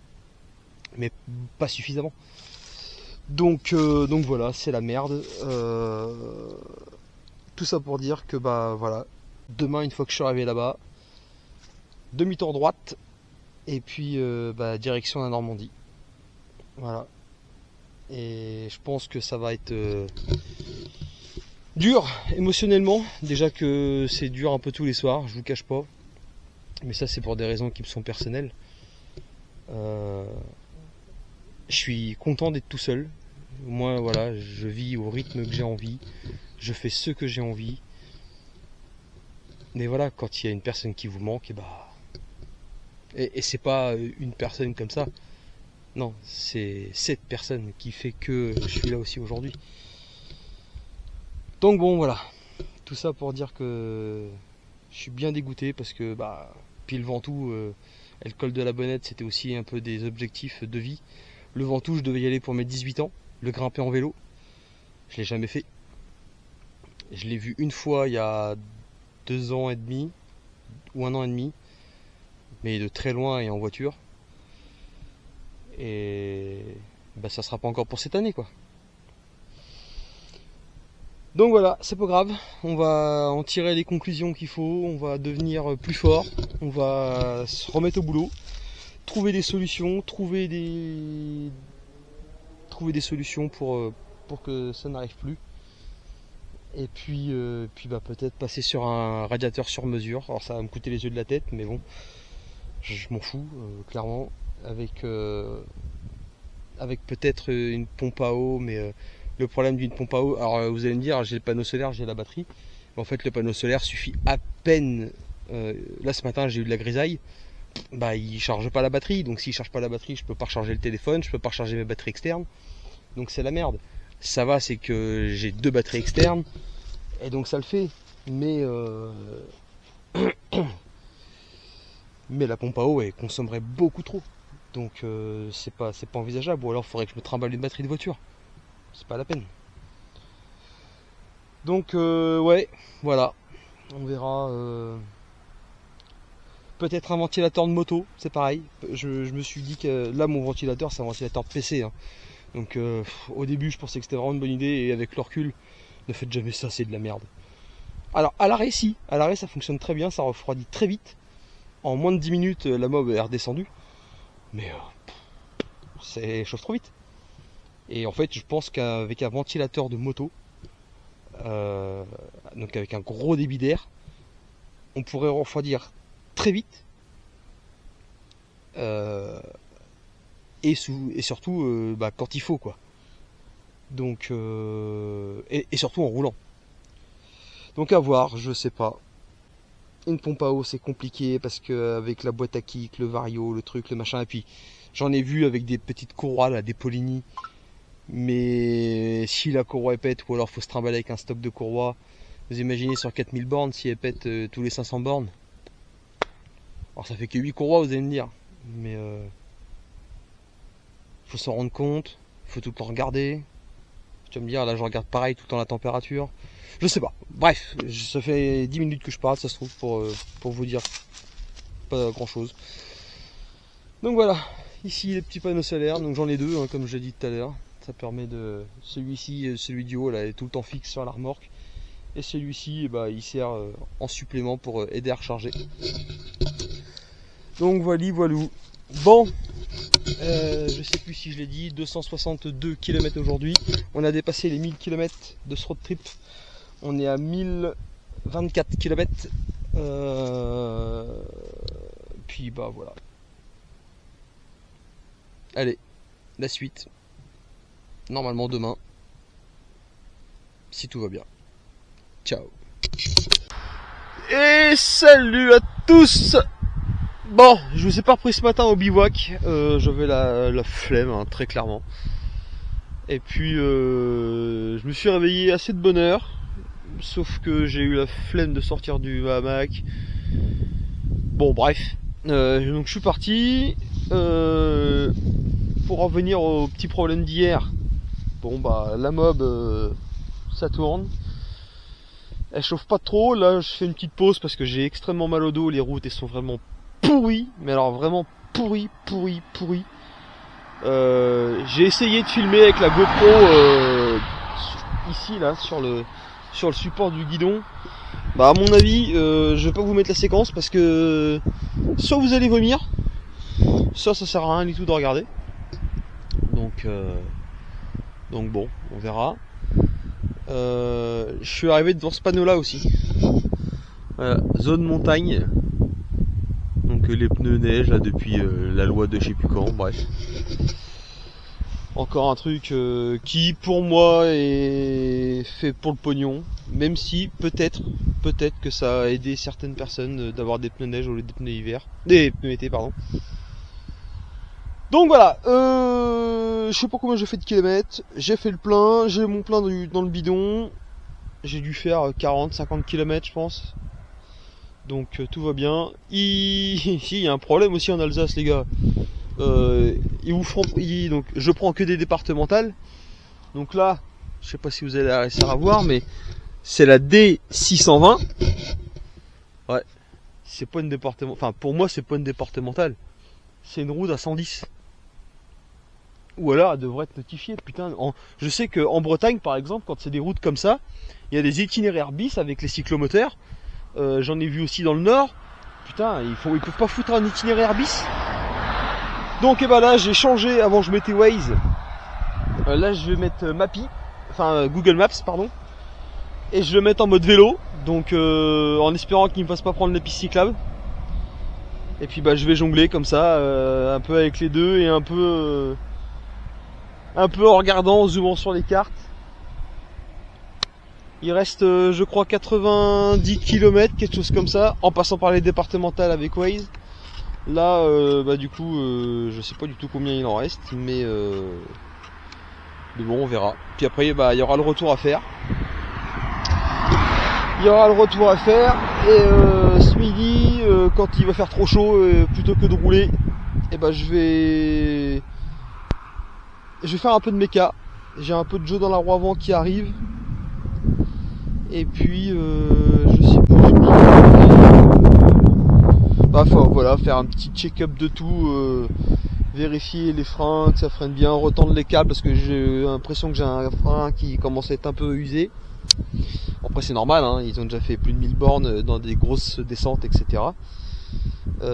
mais pas suffisamment. Donc voilà, c'est la merde. Tout ça pour dire que bah voilà, demain une fois que je suis arrivé là-bas, demi-tour droite, et puis direction la Normandie. Voilà. Et je pense que ça va être dur émotionnellement, déjà que c'est dur un peu tous les soirs, je vous cache pas. Mais ça c'est pour des raisons qui me sont personnelles. Je suis content d'être tout seul. Moi voilà, je vis au rythme que j'ai envie, je fais ce que j'ai envie. Mais voilà, quand il y a une personne qui vous manque, et c'est pas une personne comme ça. Non, c'est cette personne qui fait que je suis là aussi aujourd'hui. Donc bon voilà, tout ça pour dire que je suis bien dégoûté parce que puis le Ventoux, et le col de la Bonnette, c'était aussi un peu des objectifs de vie. Le Ventoux, je devais y aller pour mes 18 ans, le grimper en vélo. Je l'ai jamais fait. Je l'ai vu une fois il y a 2 ans et demi ou 1 an et demi, mais de très loin et en voiture. Et ça sera pas encore pour cette année quoi. Donc voilà, c'est pas grave, on va en tirer les conclusions qu'il faut, on va devenir plus fort, on va se remettre au boulot, trouver des solutions, trouver des solutions pour que ça n'arrive plus. Et puis peut-être passer sur un radiateur sur mesure. Alors ça va me coûter les yeux de la tête, mais bon, je m'en fous, clairement, avec peut-être une pompe à eau, mais le problème d'une pompe à eau, alors vous allez me dire, j'ai le panneau solaire, j'ai la batterie. En fait, le panneau solaire suffit à peine. Là, ce matin, j'ai eu de la grisaille. Il charge pas la batterie. Donc, s'il charge pas la batterie, je peux pas recharger le téléphone, je peux pas recharger mes batteries externes. Donc, c'est la merde. Ça va, c'est que j'ai 2 batteries externes. Et donc, ça le fait. Mais Mais la pompe à eau, elle consommerait beaucoup trop. Donc c'est pas envisageable. Ou alors il faudrait que je me trimballe une batterie de voiture. C'est pas la peine. Donc ouais, voilà. On verra. Peut-être un ventilateur de moto, c'est pareil. Je me suis dit que là, mon ventilateur, c'est un ventilateur de PC. Hein. Donc au début, je pensais que c'était vraiment une bonne idée. Et avec le recul, ne faites jamais ça, c'est de la merde. Alors à l'arrêt, si. À l'arrêt, ça fonctionne très bien. Ça refroidit très vite. En moins de 10 minutes, la mob est redescendue. Mais ça chauffe trop vite. Et en fait, je pense qu'avec un ventilateur de moto, donc avec un gros débit d'air, on pourrait refroidir très vite et surtout quand il faut quoi. Donc et surtout en roulant. Donc à voir, je sais pas. Une pompe à eau c'est compliqué parce que avec la boîte à kick, le vario, le truc, le machin, et puis j'en ai vu avec des petites courroies là, des Polini. Mais si la courroie est pète, ou alors faut se trimballer avec un stock de courroies, vous imaginez sur 4000 bornes si elle pète tous les 500 bornes. Alors ça fait que 8 courroies, vous allez me dire. Mais faut s'en rendre compte, faut tout le temps regarder. Tu vas me dire, là je regarde pareil tout le temps la température. Je sais pas. Bref, ça fait 10 minutes que je parle, ça se trouve, pour vous dire pas grand chose. Donc voilà, ici les petits panneaux solaires, donc j'en ai deux, hein, comme je l'ai dit tout à l'heure. Ça permet de. Celui-ci, celui du haut, là, est tout le temps fixe sur la remorque. Et celui-ci, il sert en supplément pour aider à recharger. Donc voilà. Bon, je sais plus si je l'ai dit, 262 km aujourd'hui. On a dépassé les 1000 km de ce road trip. On est à 1024 km. Puis voilà. Allez, la suite. Normalement demain. Si tout va bien. Ciao. Et salut à tous. Bon, je vous ai pas repris ce matin au bivouac. J'avais la flemme, hein, très clairement. Et puis je me suis réveillé assez de bonne heure. Sauf que j'ai eu la flemme de sortir du hamac. Bon bref. Donc je suis parti. Pour en revenir au petit problème d'hier. Bon la mob ça tourne. Elle chauffe pas trop. Là je fais une petite pause parce que j'ai extrêmement mal au dos. Les routes elles sont vraiment pourries. Mais alors vraiment pourries. J'ai essayé de filmer avec la GoPro ici là sur le support du guidon. À mon avis je vais pas vous mettre la séquence parce que soit vous allez vomir, soit ça sert à rien du tout de regarder. Donc bon, on verra. Je suis arrivé devant ce panneau là aussi. Voilà, zone montagne. Donc les pneus neige là depuis la loi de je sais plus quand, bref. Encore un truc qui pour moi est fait pour le pognon, même si peut-être que ça a aidé certaines personnes d'avoir des pneus neige au lieu des pneus hiver. Des pneus été pardon. Donc voilà, je sais pas combien j'ai fait de kilomètres, j'ai fait le plein, j'ai mon plein dans le bidon, j'ai dû faire 40-50 km je pense, donc tout va bien. Il y a un problème aussi en Alsace les gars, donc je prends que des départementales, donc là, je sais pas si vous allez réussir à voir, mais c'est la D620, ouais, c'est pas une départementale, enfin pour moi c'est pas une départementale, c'est une route à 110. Ou alors elle devrait être notifiée. Putain, je sais qu'en Bretagne par exemple, quand c'est des routes comme ça, il y a des itinéraires bis avec les cyclomoteurs. J'en ai vu aussi dans le nord. Putain, ils peuvent pas foutre un itinéraire bis. Donc là j'ai changé. Avant je mettais Waze. Là je vais mettre Mappy, enfin Google Maps pardon. Et je vais le mettre en mode vélo. Donc en espérant qu'il me fasse pas prendre les pistes cyclables. Et puis je vais jongler comme ça, un peu avec les deux et un peu en regardant, en zoomant sur les cartes. Il reste je crois 90 km, quelque chose comme ça, en passant par les départementales avec Waze. Là du coup je sais pas du tout combien il en reste, mais bon on verra. Puis après il y aura le retour à faire. Et ce midi quand il va faire trop chaud, plutôt que de rouler, et ben je vais faire un peu de méca. J'ai un peu de jeu dans la roue avant qui arrive. Et puis je sais plus ce enfin voilà, faire un petit check-up de tout, vérifier les freins, que ça freine bien, retendre les câbles parce que j'ai l'impression que j'ai un frein qui commence à être un peu usé. Après c'est normal, hein, ils ont déjà fait plus de 1000 bornes dans des grosses descentes, etc.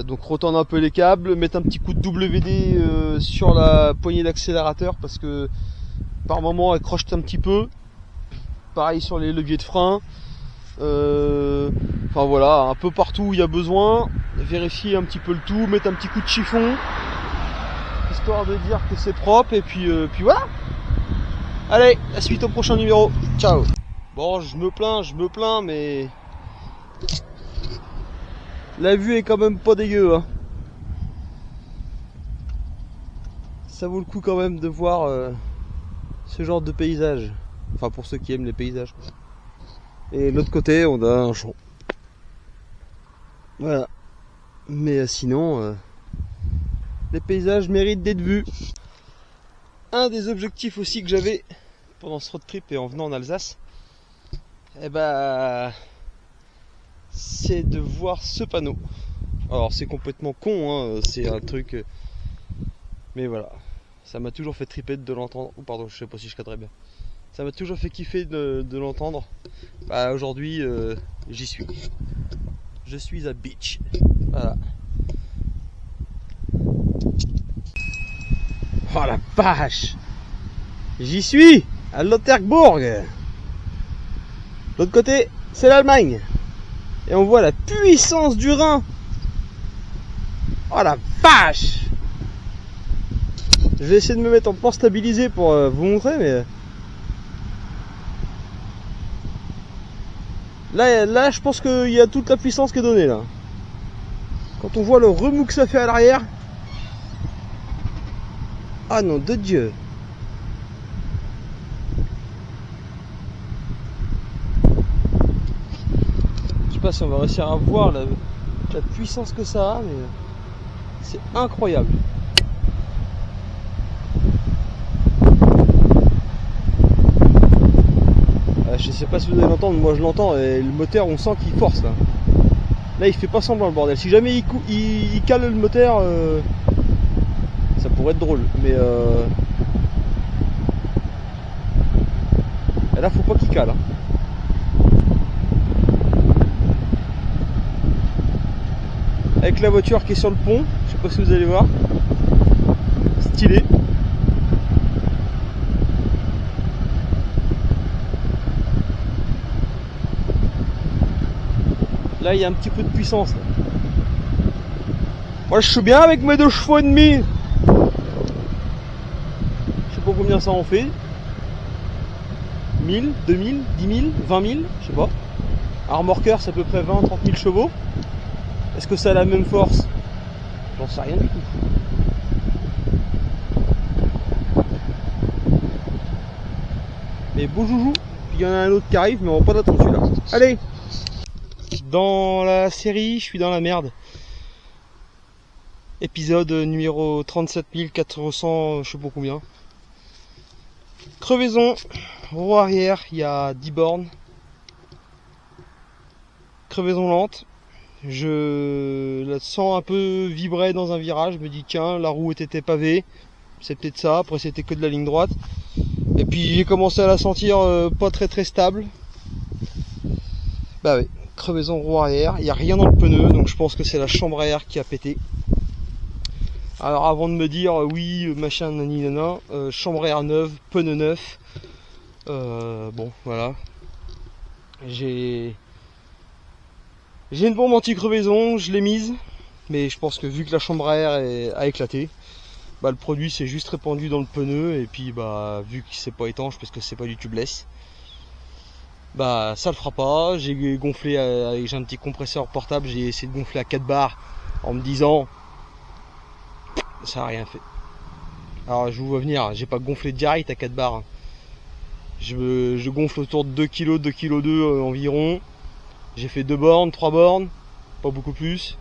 Donc retendre un peu les câbles, mettre un petit coup de WD sur la poignée d'accélérateur parce que par moment elle croche un petit peu. Pareil sur les leviers de frein. Enfin voilà, un peu partout où il y a besoin. Vérifier un petit peu le tout, mettre un petit coup de chiffon, histoire de dire que c'est propre. Et puis voilà. Allez, la suite au prochain numéro. Ciao. Bon, je me plains, mais la vue est quand même pas dégueu, hein. Ça vaut le coup quand même de voir ce genre de paysage. Enfin, pour ceux qui aiment les paysages, quoi. Et de l'autre côté, on a un champ. Voilà. Mais sinon, les paysages méritent d'être vus. Un des objectifs aussi que j'avais pendant ce road trip et en venant en Alsace, c'est de voir ce panneau. Alors c'est complètement con, hein, c'est un truc... mais voilà, ça m'a toujours fait triper de l'entendre. Oh pardon, je sais pas si je cadrais bien. Ça m'a toujours fait kiffer de l'entendre. Aujourd'hui, j'y suis. Je suis à Beach. Voilà. Oh la vache! J'y suis! À Lauterbourg! L'autre côté, c'est l'Allemagne. Et on voit la puissance du Rhin. Oh la vache! Je vais essayer de me mettre en plan stabilisé pour vous montrer, mais... Là, je pense qu'il y a toute la puissance qui est donnée, là. Quand on voit le remous que ça fait à l'arrière... Ah non, de Dieu! Je sais pas si on va réussir à voir la puissance que ça a, mais... c'est incroyable. Je sais pas si vous allez l'entendre, moi je l'entends, et le moteur on sent qu'il force là. Là il fait pas semblant le bordel. Si jamais il cale le moteur, ça pourrait être drôle. Mais et là faut pas qu'il cale. Hein. Avec la voiture qui est sur le pont, je sais pas si vous allez voir. Stylé. Là, il y a un petit peu de puissance. Là. Moi, je suis bien avec mes 2 chevaux et demi. Je sais pas combien ça en fait. 1000, 2000, 10 000, 20 000, je sais pas. Un remorqueur, c'est à peu près 20, 30 000 chevaux. Est-ce que ça a la même force? J'en sais rien du tout. Mais beau joujou. Puis il y en a un autre qui arrive, mais on va pas l'attendre celui-là. Allez! Dans la série, je suis dans la merde. Épisode numéro 37 400, je sais pas combien. Crevaison, roue arrière, il y a 10 bornes. Crevaison lente. Je la sens un peu vibrer dans un virage. Je me dis tiens, la roue était pavée. C'est peut-être ça. Après c'était que de la ligne droite. Et puis j'ai commencé à la sentir pas très stable. Bah oui. Crevaison roue arrière, il n'y a rien dans le pneu, donc je pense que c'est la chambre à air qui a pété. Alors avant de me dire oui, machin, nani, nana, chambre à air neuve, pneu neuf, bon voilà. J'ai une bombe anti-crevaison, je l'ai mise, mais je pense que vu que la chambre à air a éclaté, le produit s'est juste répandu dans le pneu, et puis vu que c'est pas étanche, parce que c'est pas du tubeless, ça le fera pas. J'ai gonflé, j'ai un petit compresseur portable, j'ai essayé de gonfler à 4 bars en me disant ça a rien fait. Alors je vous vois venir, j'ai pas gonflé direct à 4 bars. Je gonfle autour de 2 kg, 2 kg environ. J'ai fait 2 bornes, 3 bornes, pas beaucoup plus.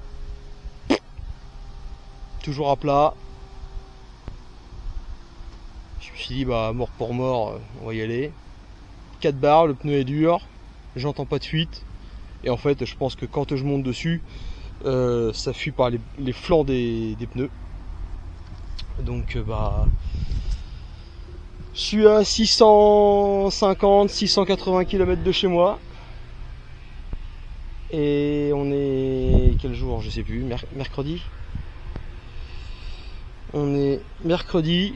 toujours à plat. Je me suis dit bah mort pour mort, on va y aller. 4 barres, le pneu est dur, j'entends pas de fuite. Et en fait je pense que quand je monte dessus, ça fuit par les flancs des pneus. Donc bah je suis à 650, 680 km de chez moi. Et on est quel jour? Je sais plus, mercredi. On est mercredi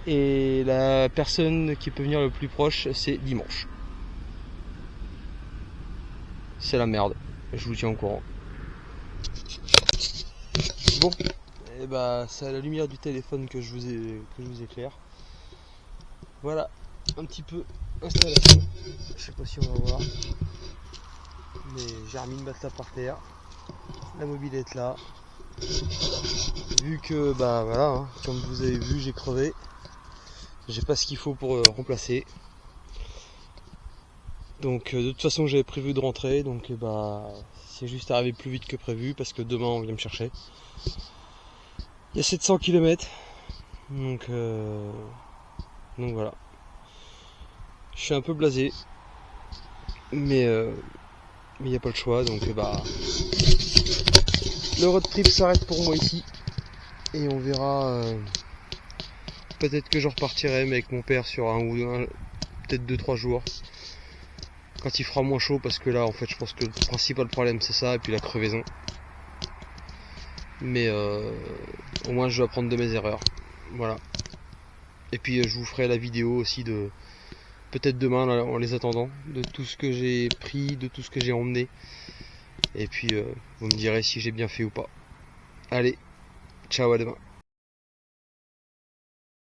et la personne qui peut venir le plus proche c'est dimanche. C'est la merde, je vous tiens au courant. Bon, et bah c'est à la lumière du téléphone que je vous éclaire. Voilà, un petit peu installation. Je sais pas si on va voir. Mais j'ai remis le matelas par terre. La mobilette là. Vu que bah voilà, hein, comme vous avez vu, j'ai crevé. J'ai pas ce qu'il faut pour remplacer. Donc de toute façon j'avais prévu de rentrer, donc bah c'est juste arrivé plus vite que prévu parce que demain on vient me chercher. Il y a 700 km. Donc voilà. Je suis un peu blasé. Mais il n'y a pas le choix, donc bah le road trip s'arrête pour moi ici. Et on verra. Peut-être que je repartirai mais avec mon père sur peut-être 2-3 jours. Quand il fera moins chaud, parce que là en fait je pense que le principal problème c'est ça, et puis la crevaison. Mais au moins je dois apprendre de mes erreurs. Voilà. Et puis je vous ferai la vidéo aussi de peut-être demain là, en les attendant, de tout ce que j'ai pris, de tout ce que j'ai emmené. Et puis vous me direz si j'ai bien fait ou pas. Allez, ciao, à demain.